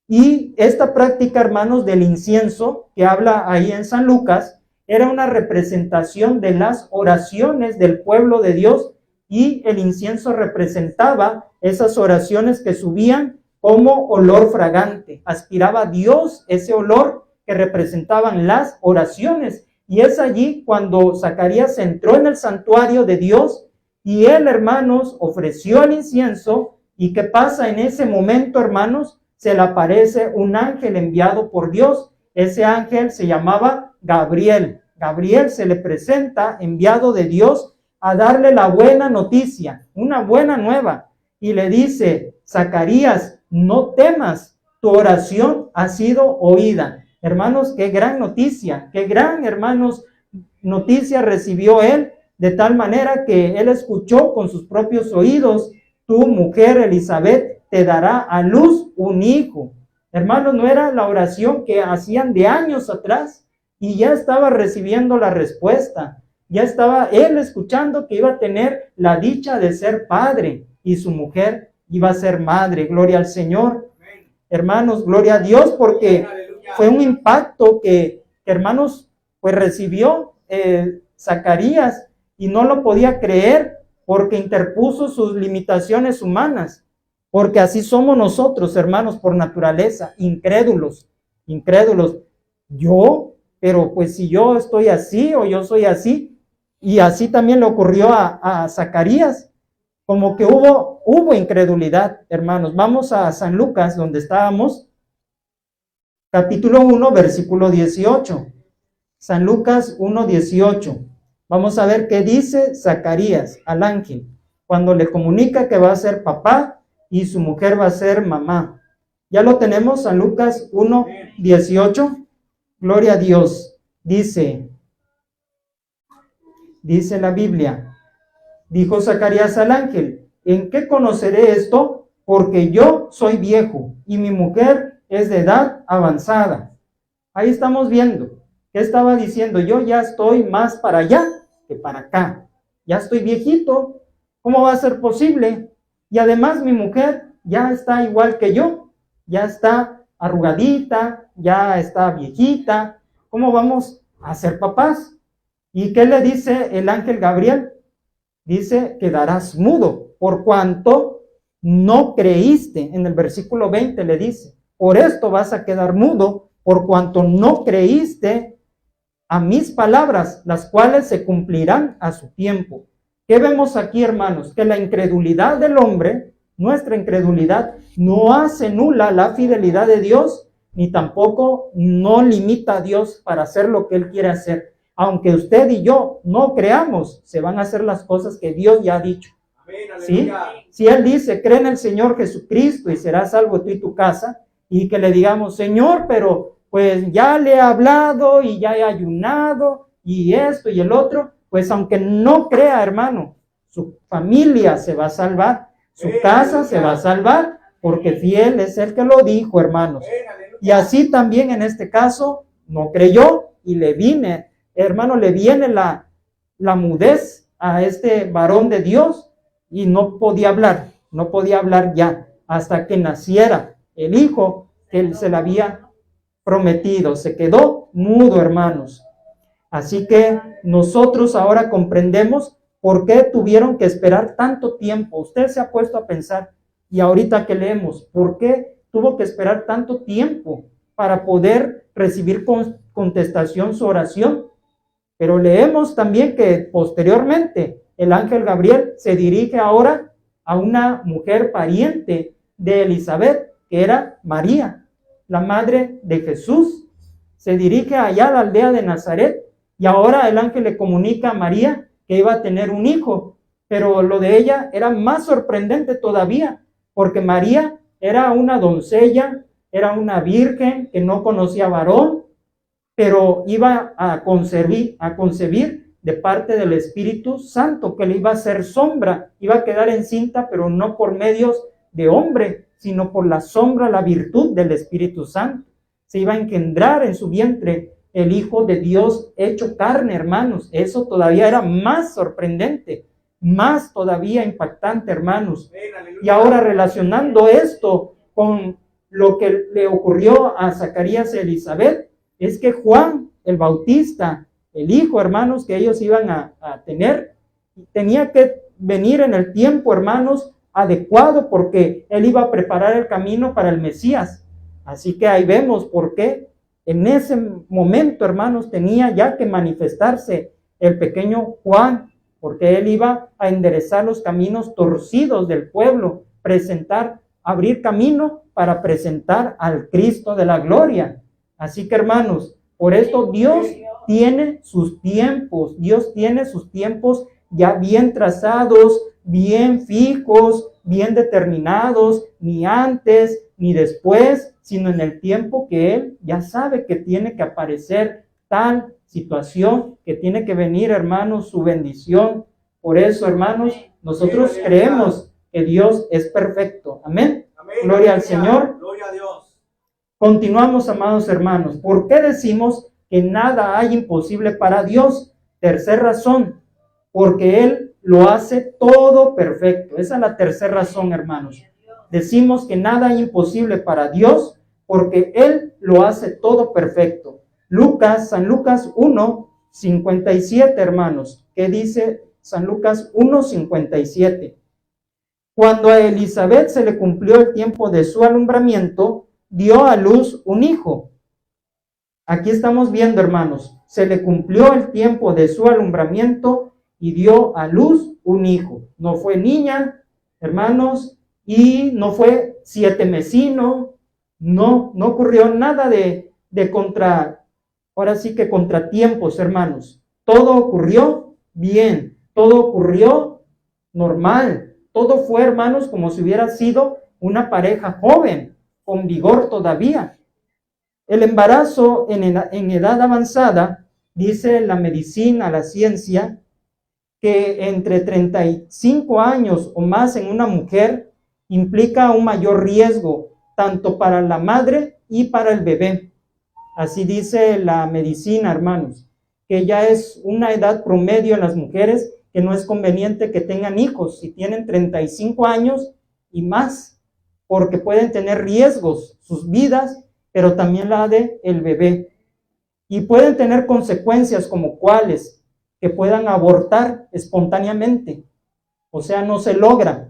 Y esta práctica, hermanos, del incienso que habla ahí en San Lucas, era una representación de las oraciones del pueblo de Dios, y el incienso representaba esas oraciones que subían como olor fragante. Aspiraba a Dios ese olor que representaban las oraciones. Y es allí cuando Zacarías entró en el santuario de Dios y él, hermanos, ofreció el incienso. ¿Y qué pasa en ese momento, hermanos? se le aparece un ángel enviado por Dios. Ese ángel se llamaba Gabriel. Gabriel se le presenta enviado de Dios a darle la buena noticia, una buena nueva. Y le dice: Zacarías, no temas, tu oración ha sido oída. Hermanos, qué gran noticia, qué gran, hermanos, noticia recibió él, de tal manera que él escuchó con sus propios oídos: tu mujer Elizabeth te dará a luz un hijo. Hermanos, no era la oración que hacían de años atrás, y ya estaba recibiendo la respuesta. Ya estaba él escuchando que iba a tener la dicha de ser padre, y su mujer iba a ser madre. Gloria al Señor. Hermanos, gloria a Dios, porque fue un impacto que hermanos, pues recibió Zacarías, y no lo podía creer, porque interpuso sus limitaciones humanas, porque así somos nosotros, hermanos, por naturaleza, incrédulos. Pero pues si yo estoy así, o yo soy así, y así también le ocurrió a Zacarías, como que hubo incredulidad, hermanos. Vamos a San Lucas, donde estábamos, capítulo 1, versículo 18. San Lucas 1:18. Vamos a ver qué dice Zacarías al ángel cuando le comunica que va a ser papá y su mujer va a ser mamá. Ya lo tenemos, San Lucas 1:18. Gloria a Dios. Dice la Biblia: dijo Zacarías al ángel: ¿en qué conoceré esto? Porque yo soy viejo y mi mujer es de edad avanzada. Ahí estamos viendo. ¿Qué estaba diciendo? Yo ya estoy más para allá que para acá. Ya estoy viejito. ¿Cómo va a ser posible? Y además mi mujer ya está igual que yo. Ya está arrugadita, ya está viejita. ¿Cómo vamos a ser papás? ¿Y qué le dice el ángel Gabriel? Dice: quedarás mudo, por cuanto no creíste. En el versículo 20 le dice: por esto vas a quedar mudo, por cuanto no creíste a mis palabras, las cuales se cumplirán a su tiempo. ¿Qué vemos aquí, hermanos? Que la incredulidad del hombre, nuestra incredulidad, no hace nula la fidelidad de Dios, ni tampoco no limita a Dios para hacer lo que Él quiere hacer. Aunque usted y yo no creamos, se van a hacer las cosas que Dios ya ha dicho. Amén, ¿Sí? Si Él dice: cree en el Señor Jesucristo y serás salvo tú y tu casa, y que le digamos: Señor, pero pues ya le he hablado y ya he ayunado y esto y el otro, pues aunque no crea, hermano, su familia se va a salvar, su casa se va a salvar, porque fiel es el que lo dijo, hermanos. Y así también en este caso no creyó, y le viene la mudez a este varón de Dios, y no podía hablar ya, hasta que naciera el hijo que él se le había prometido. Se quedó mudo, hermanos. Así que nosotros ahora comprendemos por qué tuvieron que esperar tanto tiempo. Usted se ha puesto a pensar, y ahorita que leemos, ¿por qué tuvo que esperar tanto tiempo para poder recibir contestación su oración? Pero leemos también que posteriormente el ángel Gabriel se dirige ahora a una mujer pariente de Elizabeth, que era María, la madre de Jesús. Se dirige allá a la aldea de Nazaret, y ahora el ángel le comunica a María que iba a tener un hijo. Pero lo de ella era más sorprendente todavía, porque María era una doncella, era una virgen que no conocía varón, pero iba a concebir de parte del Espíritu Santo, que le iba a hacer sombra, iba a quedar encinta, pero no por medios de hombre, sino por la sombra, la virtud del Espíritu Santo. Se iba a engendrar en su vientre el Hijo de Dios hecho carne, hermanos. Eso todavía era más sorprendente, más todavía impactante, hermanos. Y ahora, relacionando esto con lo que le ocurrió a Zacarías y Elizabeth, es que Juan el Bautista, el hijo, hermanos, que ellos iban a tener, tenía que venir en el tiempo, hermanos, adecuado, porque él iba a preparar el camino para el Mesías. Así que ahí vemos por qué en ese momento, hermanos, tenía ya que manifestarse el pequeño Juan, porque él iba a enderezar los caminos torcidos del pueblo, presentar abrir camino para presentar al Cristo de la gloria. Así que, hermanos, por esto Dios tiene sus tiempos, Dios tiene sus tiempos ya bien trazados, bien fijos, bien determinados, ni antes ni después, sino en el tiempo que Él ya sabe que tiene que aparecer tal situación, que tiene que venir, hermanos, su bendición. Por eso, hermanos, nosotros creemos que Dios es perfecto. Amén. Amén. Gloria al Señor. Gloria a Dios. Continuamos, amados hermanos. ¿Por qué decimos que nada hay imposible para Dios? Tercera razón, porque Él lo hace todo perfecto. Esa es la tercera razón, hermanos. Decimos que nada hay imposible para Dios porque Él lo hace todo perfecto. San Lucas 1:57, hermanos. ¿Qué dice San Lucas 1:57? Cuando a Elizabeth se le cumplió el tiempo de su alumbramiento, dio a luz un hijo. Aquí estamos viendo, hermanos, se le cumplió el tiempo de su alumbramiento y dio a luz un hijo. No fue niña, hermanos, y no fue 7 mesino, no ocurrió nada de ahora sí que contratiempos, hermanos. Todo ocurrió bien, todo ocurrió normal, todo fue, hermanos, como si hubiera sido una pareja joven, con vigor todavía. El embarazo en edad avanzada, dice la medicina, la ciencia, que entre 35 años o más en una mujer implica un mayor riesgo, tanto para la madre y para el bebé. Así dice la medicina, hermanos, que ya es una edad promedio en las mujeres que no es conveniente que tengan hijos si tienen 35 años y más, porque pueden tener riesgos sus vidas, pero también la de el bebé. Y pueden tener consecuencias como cuáles, que puedan abortar espontáneamente, o sea, no se logra.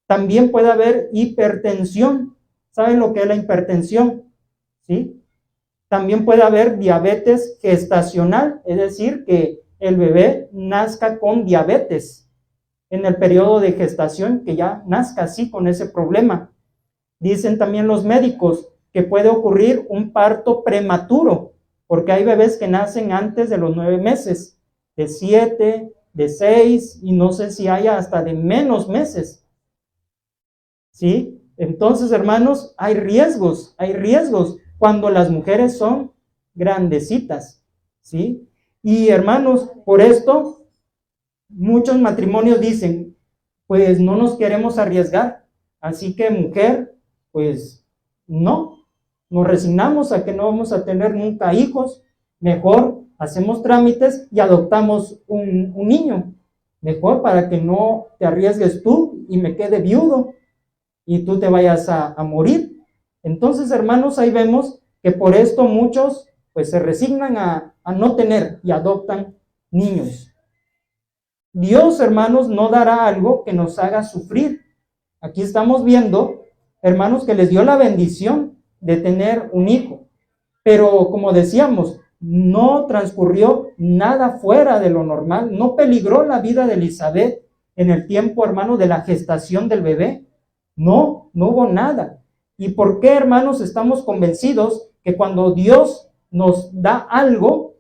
También puede haber hipertensión. ¿Saben lo que es la hipertensión? ¿Sí? También puede haber diabetes gestacional, es decir, que el bebé nazca con diabetes en el periodo de gestación, que ya nazca así con ese problema. Dicen también los médicos que puede ocurrir un parto prematuro, porque hay bebés que nacen antes de los 9 meses, de 7, de 6, y no sé si haya hasta de menos meses. ¿Sí? Entonces, hermanos, hay riesgos cuando las mujeres son grandecitas, ¿sí? Y hermanos, por esto, muchos matrimonios dicen, pues no nos queremos arriesgar, así que mujer, pues no, nos resignamos a que no vamos a tener nunca hijos, mejor hacemos trámites y adoptamos un niño, mejor para que no te arriesgues tú y me quede viudo y tú te vayas a morir. Entonces, hermanos, ahí vemos que por esto muchos pues se resignan a no tener y adoptan niños. Dios, hermanos, no dará algo que nos haga sufrir. Aquí estamos viendo, hermanos, que les dio la bendición de tener un hijo. Pero como decíamos, no transcurrió nada fuera de lo normal, no peligró la vida de Elizabeth en el tiempo, hermano, de la gestación del bebé. No hubo nada. ¿Y por qué, hermanos, estamos convencidos que cuando Dios nos da algo,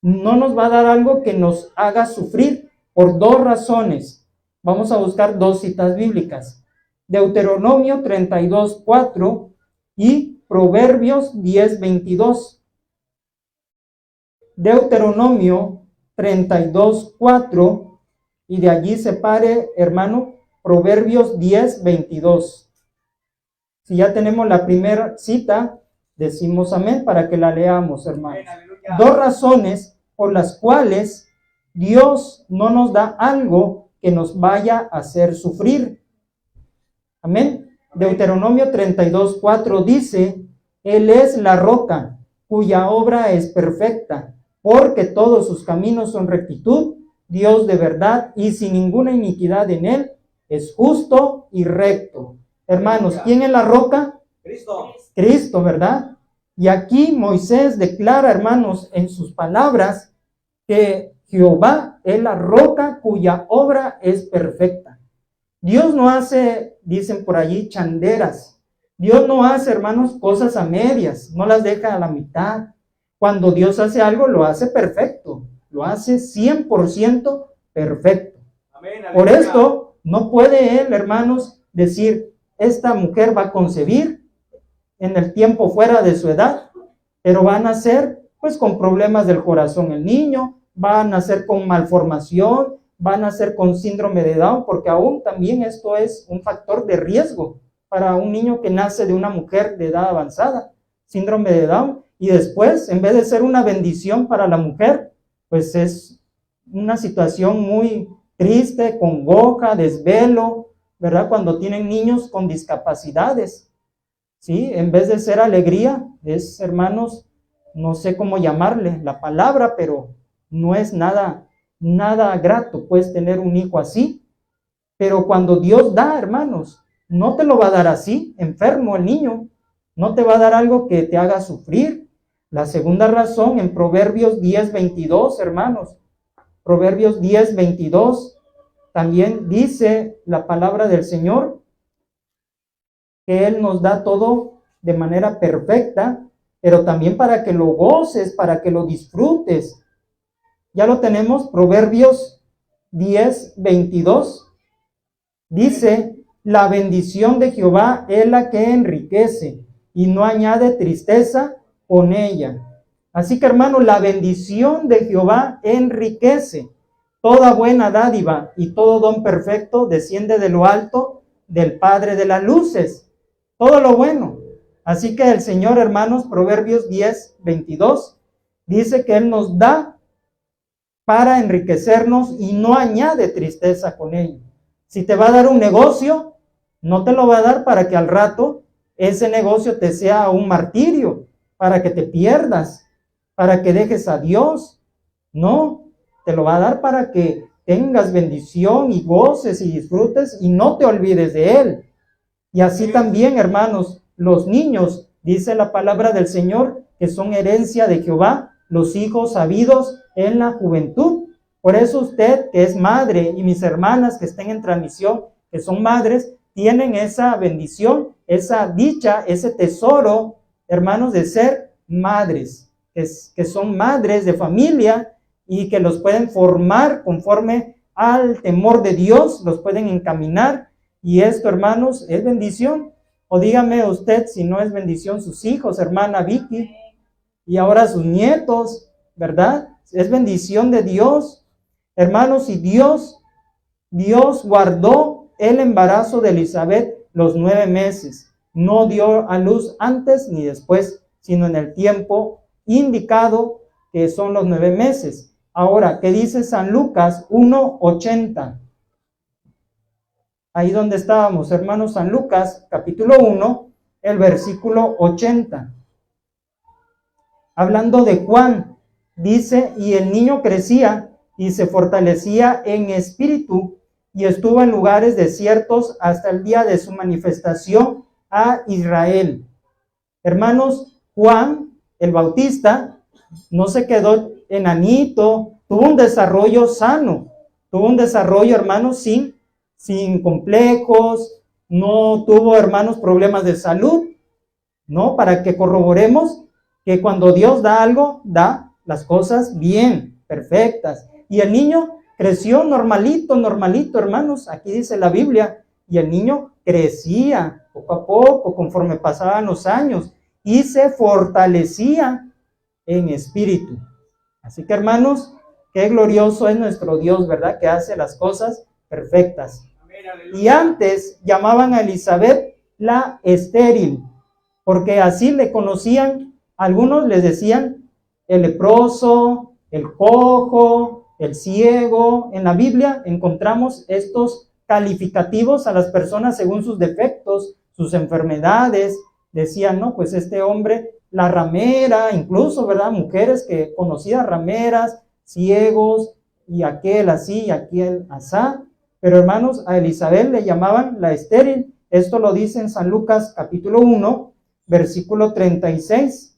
no nos va a dar algo que nos haga sufrir? Por 2 razones. Vamos a buscar 2 citas bíblicas. Deuteronomio 32:4 y Proverbios 10:22. Deuteronomio 32:4 y de allí se pare, hermano, Proverbios 10:22. Si ya tenemos la primera cita, decimos amén para que la leamos, hermanos. 2 razones por las cuales Dios no nos da algo que nos vaya a hacer sufrir. Amén. Deuteronomio 32:4 dice, Él es la roca, cuya obra es perfecta, porque todos sus caminos son rectitud, Dios de verdad y sin ninguna iniquidad en Él, es justo y recto. Hermanos, ¿quién es la roca? Cristo, ¿verdad? Y aquí Moisés declara, hermanos, en sus palabras, que Jehová es la roca cuya obra es perfecta. Dios no hace, dicen por allí, chanderas. Dios no hace, hermanos, cosas a medias, no las deja a la mitad. Cuando Dios hace algo, lo hace perfecto, lo hace 100% perfecto. Amén, Por aleluya. esto, no puede él, hermanos, decir, esta mujer va a concebir en el tiempo fuera de su edad, pero va a nacer pues con problemas del corazón el niño, va a nacer con malformación, va a nacer con síndrome de Down, porque aún también esto es un factor de riesgo para un niño que nace de una mujer de edad avanzada, síndrome de Down, y después, en vez de ser una bendición para la mujer, pues es una situación muy triste, congoja, desvelo, ¿verdad? Cuando tienen niños con discapacidades, ¿sí? En vez de ser alegría, es, hermanos, no sé cómo llamarle la palabra, pero no es nada grato, puedes tener un hijo así. Pero cuando Dios da, hermanos, no te lo va a dar así, enfermo el niño, no te va a dar algo que te haga sufrir. La segunda razón, en Proverbios 10:22, hermanos, Proverbios 10:22, también dice la palabra del Señor, que Él nos da todo de manera perfecta, pero también para que lo goces, para que lo disfrutes. Ya lo tenemos, Proverbios 10:22. Dice, la bendición de Jehová es la que enriquece y no añade tristeza con ella. Así que, hermano, la bendición de Jehová enriquece. Toda buena dádiva y todo don perfecto desciende de lo alto del Padre de las luces. Todo lo bueno. Así que el Señor, hermanos, Proverbios 10:22, dice que Él nos da para enriquecernos y no añade tristeza con ello. Si te va a dar un negocio, no te lo va a dar para que al rato ese negocio te sea un martirio, para que te pierdas, para que dejes a Dios. No, te lo va a dar para que tengas bendición y goces y disfrutes y no te olvides de Él. Y así también, hermanos, los niños, dice la palabra del Señor, que son herencia de Jehová, los hijos habidos en la juventud. Por eso usted, que es madre, y mis hermanas que estén en transmisión, que son madres, tienen esa bendición, esa dicha, ese tesoro, hermanos, de ser madres, que son madres de familia y que los pueden formar conforme al temor de Dios, los pueden encaminar. Y esto, hermanos, es bendición. O dígame usted si no es bendición sus hijos, hermana Vicky, y ahora sus nietos, ¿verdad? Es bendición de Dios. Hermanos, y Dios guardó el embarazo de Elizabeth los 9 meses. No dio a luz antes ni después, sino en el tiempo indicado, que son los 9 meses. Ahora, ¿qué dice San Lucas 1:80? Ahí donde estábamos, hermanos, San Lucas, capítulo 1, el versículo 80. Hablando de Juan, dice, y el niño crecía y se fortalecía en espíritu y estuvo en lugares desiertos hasta el día de su manifestación a Israel. Hermanos, Juan, el Bautista, no se quedó enanito, tuvo un desarrollo sano, tuvo un desarrollo, hermanos, sin complejos, no tuvo, hermanos, problemas de salud, ¿no? Para que corroboremos que cuando Dios da algo, da las cosas bien, perfectas. Y el niño creció normalito, hermanos, aquí dice la Biblia, y el niño crecía poco a poco, conforme pasaban los años, y se fortalecía en espíritu. Así que, hermanos, qué glorioso es nuestro Dios, ¿verdad? Que hace las cosas perfectas. Y antes llamaban a Elizabeth la estéril, porque así le conocían, algunos les decían el leproso, el cojo, el ciego. En la Biblia encontramos estos calificativos a las personas según sus defectos, sus enfermedades. Decían, no, pues este hombre, la ramera, incluso, ¿verdad? Mujeres que conocidas rameras, ciegos, y aquel así, y aquel asá. Pero, hermanos, a Elizabeth le llamaban la estéril. Esto lo dice en San Lucas capítulo 1, versículo 36.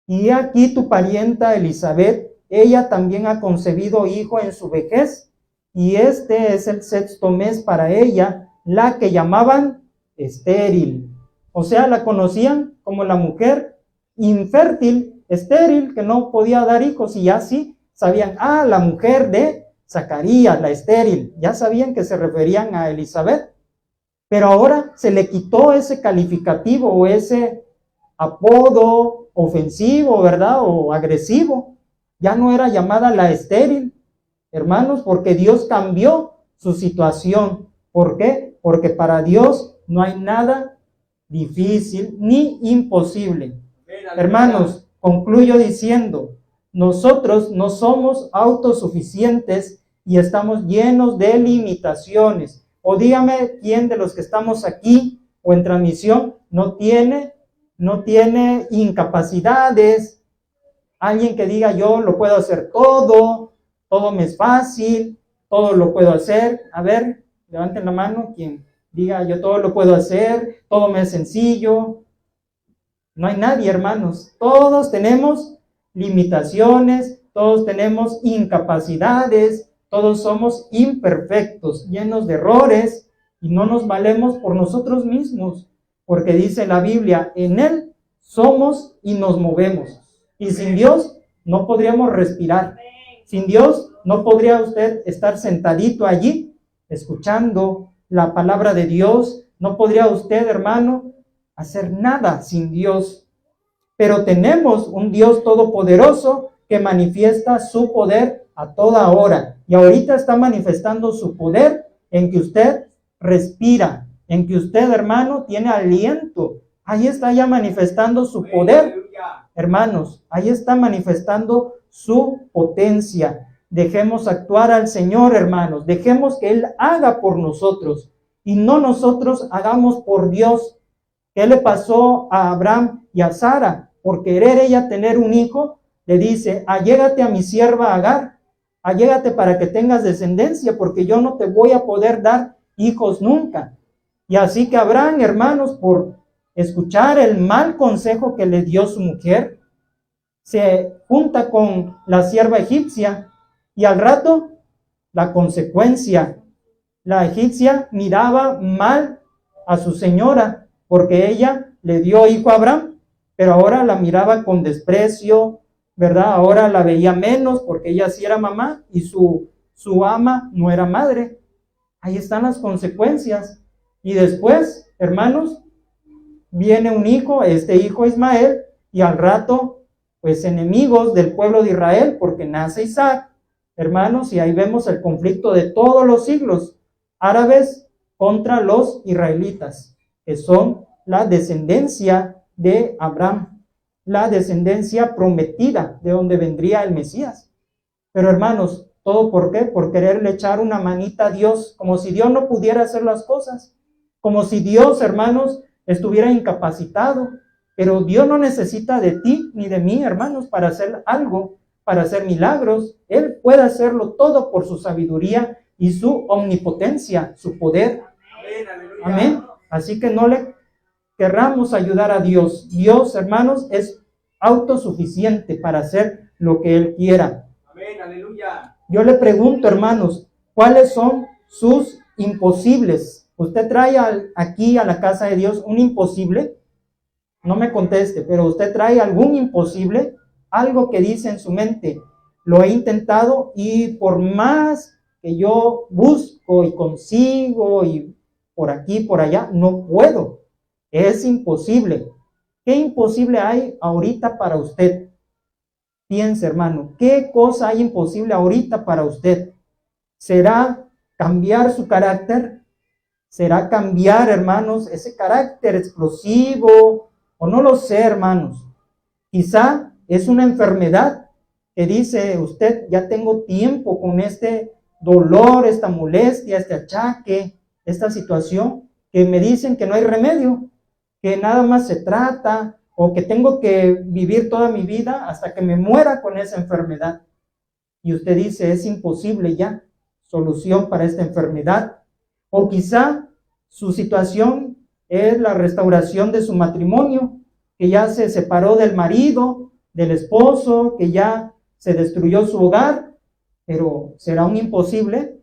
Y aquí tu parienta Elizabeth, ella también ha concebido hijo en su vejez, y este es el 6º mes para ella, la que llamaban estéril. O sea, la conocían como la mujer infértil, estéril, que no podía dar hijos, y así sabían, la mujer de Zacarías, la estéril, ya sabían que se referían a Elizabeth. Pero ahora se le quitó ese calificativo o ese apodo ofensivo, ¿verdad? O agresivo. Ya no era llamada la estéril, hermanos, porque Dios cambió su situación. ¿Por qué? Porque para Dios no hay nada difícil ni imposible. Hermanos, concluyo diciendo, nosotros no somos autosuficientes y estamos llenos de limitaciones. O dígame quién de los que estamos aquí o en transmisión no tiene incapacidades. Alguien que diga, yo lo puedo hacer todo me es fácil, todo lo puedo hacer. A ver, levanten la mano quien diga, yo todo lo puedo hacer, todo me es sencillo. No hay nadie, hermanos. Todos tenemos limitaciones, todos tenemos incapacidades, todos somos imperfectos, llenos de errores, y no nos valemos por nosotros mismos, porque dice la Biblia, en Él somos y nos movemos. Y sin Dios no podríamos respirar. Sin Dios no podría usted estar sentadito allí, escuchando la palabra de Dios. No podría usted, hermano, hacer nada sin Dios. Pero tenemos un Dios todopoderoso que manifiesta su poder a toda hora. Y ahorita está manifestando su poder en que usted respira, en que usted, hermano, tiene aliento. Ahí está ya manifestando su poder, hermanos. Ahí está manifestando su potencia. Dejemos actuar al Señor, hermanos. Dejemos que Él haga por nosotros y no nosotros hagamos por Dios. ¿Qué le pasó a Abraham y a Sara? Por querer ella tener un hijo, le dice, allégate a mi sierva Agar, allégate para que tengas descendencia, porque yo no te voy a poder dar hijos nunca. Y así que Abraham, hermanos, por escuchar el mal consejo que le dio su mujer, se junta con la sierva egipcia, y al rato, la consecuencia, la egipcia miraba mal a su señora, porque ella le dio hijo a Abraham, pero ahora la miraba con desprecio, ¿verdad? Ahora la veía menos porque ella sí era mamá y su ama no era madre. Ahí están las consecuencias. Y después, hermanos, viene un hijo, este hijo Ismael, y al rato, pues enemigos del pueblo de Israel, porque nace Isaac, hermanos, y ahí vemos el conflicto de todos los siglos, árabes contra los israelitas, que son la descendencia de Abraham, la descendencia prometida, de donde vendría el Mesías. Pero hermanos, ¿todo por qué? Por quererle echar una manita a Dios, como si Dios no pudiera hacer las cosas, como si Dios, hermanos, estuviera incapacitado. Pero Dios no necesita de ti ni de mí, hermanos, para hacer algo, para hacer milagros. Él puede hacerlo todo por su sabiduría y su omnipotencia, su poder. Amén. Así que no le querramos ayudar a Dios. Dios, hermanos, es autosuficiente para hacer lo que Él quiera. Amén, aleluya. Yo le pregunto, hermanos, ¿cuáles son sus imposibles? ¿Usted trae aquí a la casa de Dios un imposible? No me conteste, pero ¿usted trae algún imposible? Algo que dice en su mente, lo he intentado y por más que yo busco y consigo y por aquí, por allá, no puedo. Es imposible. ¿Qué imposible hay ahorita para usted? Piense, hermano, ¿qué cosa hay imposible ahorita para usted? ¿Será cambiar su carácter? ¿Será cambiar, hermanos, ese carácter explosivo? O no lo sé, hermanos. Quizá es una enfermedad que dice usted, ya tengo tiempo con este dolor, esta molestia, este achaque, esta situación, que me dicen que no hay remedio, que nada más se trata, o que tengo que vivir toda mi vida hasta que me muera con esa enfermedad. Y usted dice, es imposible ya solución para esta enfermedad. O quizá su situación es la restauración de su matrimonio, que ya se separó del marido, del esposo, que ya se destruyó su hogar, pero ¿será un imposible?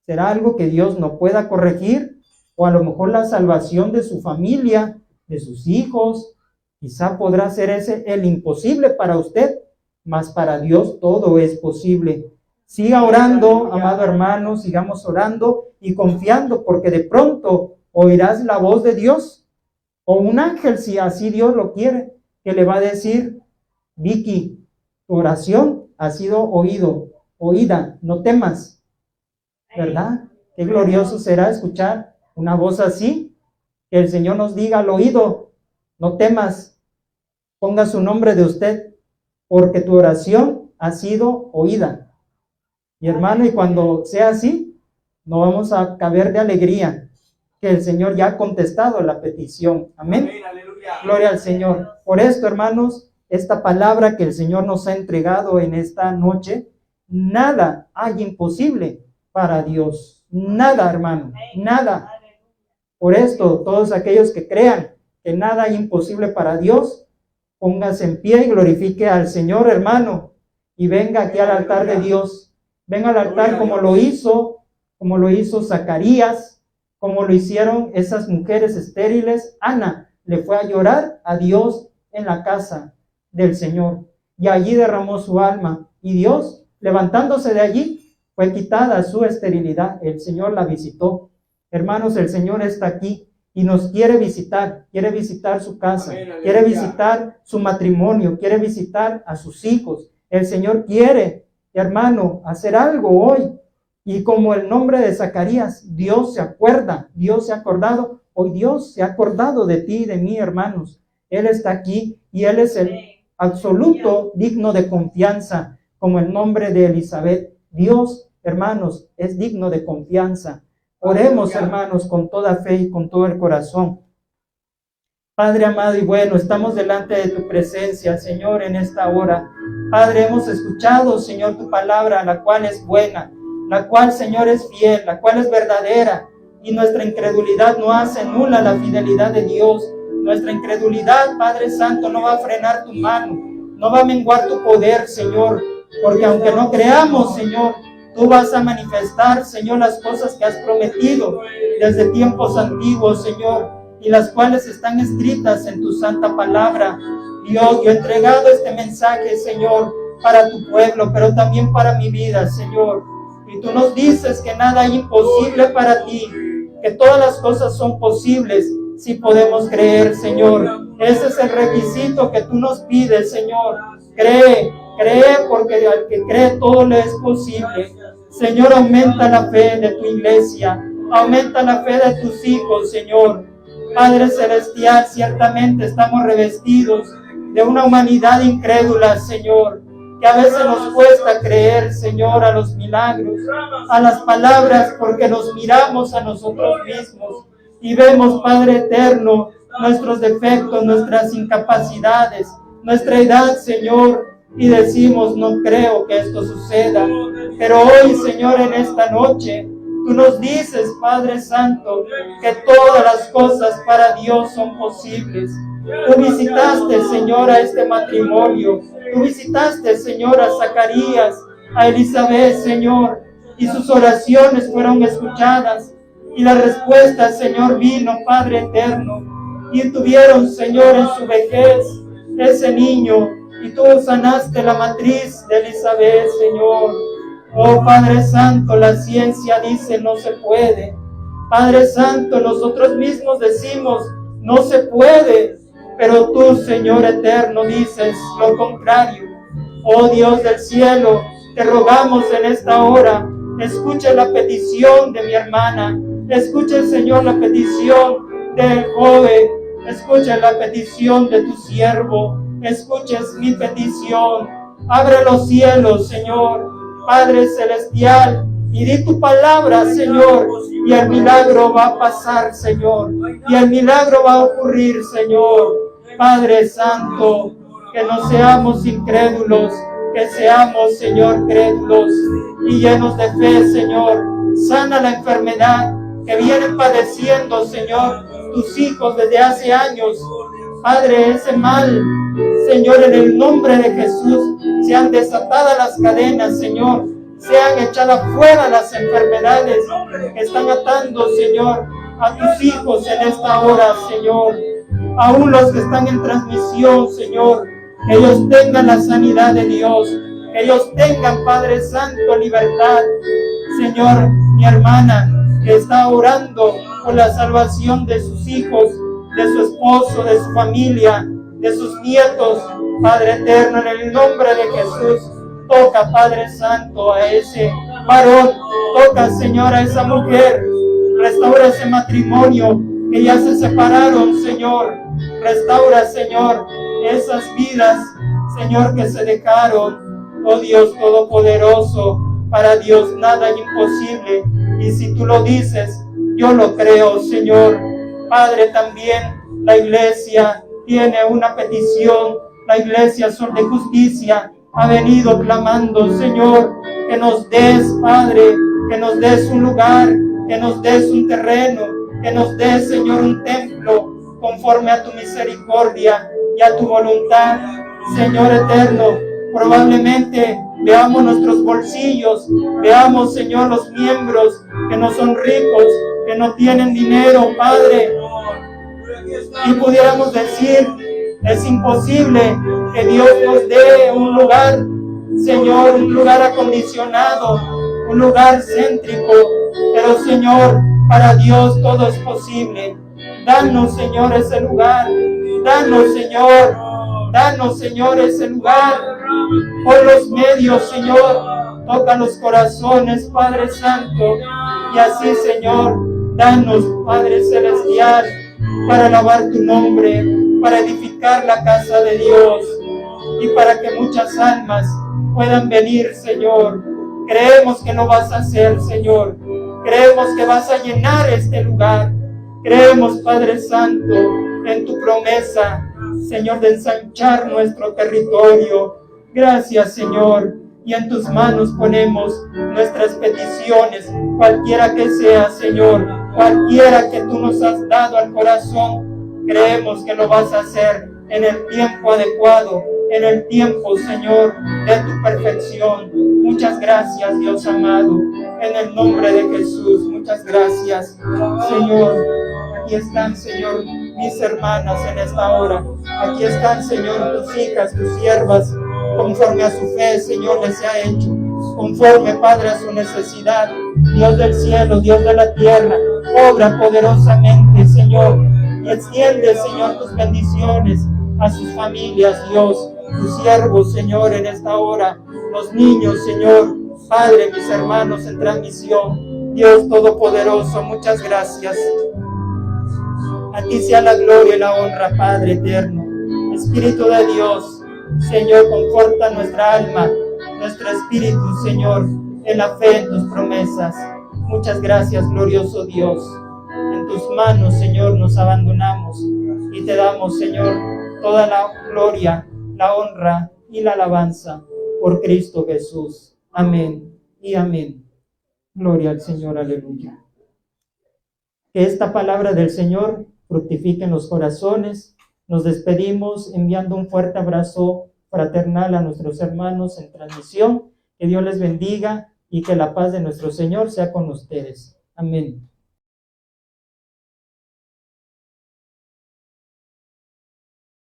¿Será algo que Dios no pueda corregir? O a lo mejor la salvación de su familia, de sus hijos. Quizá podrá ser ese el imposible para usted, mas para Dios todo es posible. Siga orando, amado hermano, sigamos orando y confiando, porque de pronto oirás la voz de Dios, o un ángel, si así Dios lo quiere, que le va a decir: Vicky, tu oración ha sido oída, no temas. ¿Verdad? Qué glorioso será escuchar una voz así, que el Señor nos diga al oído: no temas, ponga su nombre de usted, porque tu oración ha sido oída. Y hermano, y cuando sea así, no vamos a caber de alegría, que el Señor ya ha contestado la petición. Amén. Gloria al Señor. Por esto, hermanos, esta palabra que el Señor nos ha entregado en esta noche, nada hay imposible para Dios. Nada, hermano, nada. Por esto, todos aquellos que crean que nada hay imposible para Dios, póngase en pie y glorifique al Señor, hermano, y venga aquí al altar de Dios. Venga al altar como lo hizo Zacarías, como lo hicieron esas mujeres estériles. Ana le fue a llorar a Dios en la casa del Señor, y allí derramó su alma, y Dios, levantándose de allí, fue quitada su esterilidad. El Señor la visitó. Hermanos, el Señor está aquí y nos quiere visitar su casa, quiere visitar su matrimonio, quiere visitar a sus hijos. El Señor quiere, hermano, hacer algo hoy. Y como el nombre de Zacarías, Dios se acuerda, Dios se ha acordado. Hoy Dios se ha acordado de ti y de mí, hermanos. Él está aquí y Él es el absoluto digno de confianza, como el nombre de Elizabeth. Dios, hermanos, es digno de confianza. Oremos, hermanos, con toda fe y con todo el corazón. Padre amado y bueno, estamos delante de tu presencia, Señor, en esta hora. Padre, hemos escuchado, Señor, tu palabra, la cual es buena, la cual, Señor, es fiel, la cual es verdadera, y nuestra incredulidad no hace nula la fidelidad de Dios. Nuestra incredulidad, Padre Santo, no va a frenar tu mano, no va a menguar tu poder, Señor, porque aunque no creamos, Señor, tú vas a manifestar, Señor, las cosas que has prometido desde tiempos antiguos, Señor, y las cuales están escritas en tu santa palabra. Dios, yo he entregado este mensaje, Señor, para tu pueblo, pero también para mi vida, Señor. Y tú nos dices que nada hay imposible para ti, que todas las cosas son posibles si podemos creer, Señor. Ese es el requisito que tú nos pides, Señor. Cree, porque al que cree todo le es posible. Señor, aumenta la fe de tu iglesia, aumenta la fe de tus hijos, Señor. Padre Celestial, ciertamente estamos revestidos de una humanidad incrédula, Señor, que a veces nos cuesta creer, Señor, a los milagros, a las palabras, porque nos miramos a nosotros mismos y vemos, Padre eterno, nuestros defectos, nuestras incapacidades, nuestra edad, Señor, y decimos: no creo que esto suceda. Pero hoy, Señor, en esta noche, tú nos dices, Padre Santo, que todas las cosas para Dios son posibles. Tú visitaste, Señor, a este matrimonio. Tú visitaste, Señor, a Zacarías, a Elizabeth, Señor, y sus oraciones fueron escuchadas. Y la respuesta, Señor, vino, Padre eterno. Y tuvieron, Señor, en su vejez ese niño. Y tú sanaste la matriz de Elizabeth, Señor. Oh Padre Santo, la ciencia dice no se puede. Padre Santo, nosotros mismos decimos no se puede, pero tú, Señor eterno, dices lo contrario. Oh Dios del cielo, te rogamos en esta hora, escucha la petición de mi hermana, escucha, Señor, la petición del joven, escucha la petición de tu siervo, escuches mi petición. Abre los cielos, Señor, Padre Celestial, y di tu palabra, Señor, y el milagro va a pasar, Señor, y el milagro va a ocurrir, Señor. Padre Santo, que no seamos incrédulos, que seamos, Señor, crédulos y llenos de fe, Señor. Sana la enfermedad que vienen padeciendo, Señor, tus hijos desde hace años. Padre, ese mal, Señor, en el nombre de Jesús, sean desatadas las cadenas, Señor, sean echadas fuera las enfermedades que están atando, Señor, a tus hijos en esta hora, Señor. Aún los que están en transmisión, Señor, que ellos tengan la sanidad de Dios, que ellos tengan, Padre Santo, libertad. Señor, mi hermana que está orando por la salvación de sus hijos, de su esposo, de su familia, de sus nietos, Padre eterno, en el nombre de Jesús, toca, Padre Santo, a ese varón, toca, Señor, a esa mujer, restaura ese matrimonio que ya se separaron, Señor, restaura, Señor, esas vidas, Señor, que se dejaron. Oh Dios Todopoderoso, para Dios nada es imposible, y si tú lo dices, yo lo creo, Señor. Padre, también la iglesia tiene una petición, la iglesia Sol de Justicia ha venido clamando, Señor, que nos des, Padre, que nos des un lugar, que nos des un terreno, que nos des, Señor, un templo, conforme a tu misericordia y a tu voluntad, Señor eterno. Probablemente veamos nuestros bolsillos, veamos, Señor, los miembros que no son ricos, que no tienen dinero, Padre, y pudiéramos decir, es imposible que Dios nos dé un lugar, Señor, un lugar acondicionado, un lugar céntrico, pero, Señor, para Dios todo es posible. Danos, Señor, ese lugar, danos, Señor, ese lugar. Por los medios, Señor, toca los corazones, Padre Santo, y así, Señor, danos, Padre Celestial, para alabar tu nombre, para edificar la casa de Dios y para que muchas almas puedan venir, Señor. Creemos que lo vas a hacer, Señor. Creemos que vas a llenar este lugar. Creemos, Padre Santo, en tu promesa, Señor, de ensanchar nuestro territorio. Gracias, Señor, y en tus manos ponemos nuestras peticiones, cualquiera que sea, Señor, cualquiera que tú nos has dado al corazón. Creemos que lo vas a hacer en el tiempo adecuado, en el tiempo, Señor, de tu perfección. Muchas gracias, Dios amado, en el nombre de Jesús. Muchas gracias, Señor. Aquí están, Señor, mis hermanas en esta hora. Aquí están, Señor, tus hijas, tus siervas, conforme a su fe, Señor, les ha hecho. Conforme, Padre, a su necesidad. Dios del cielo, Dios de la tierra, obra poderosamente, Señor. Y extiende, Señor, tus bendiciones a sus familias, Dios. Tus siervos, Señor, en esta hora. Los niños, Señor. Padre, mis hermanos en transmisión. Dios Todopoderoso, muchas gracias. A ti sea la gloria y la honra, Padre eterno. Espíritu de Dios, Señor, conforta nuestra alma, nuestro espíritu, Señor, en la fe, en tus promesas. Muchas gracias, glorioso Dios. En tus manos, Señor, nos abandonamos y te damos, Señor, toda la gloria, la honra y la alabanza por Cristo Jesús. Amén y amén. Gloria al Señor, aleluya. Que esta palabra del Señor fructifique en los corazones. Nos despedimos enviando un fuerte abrazo fraternal a nuestros hermanos en transmisión. Que Dios les bendiga y que la paz de nuestro Señor sea con ustedes. Amén.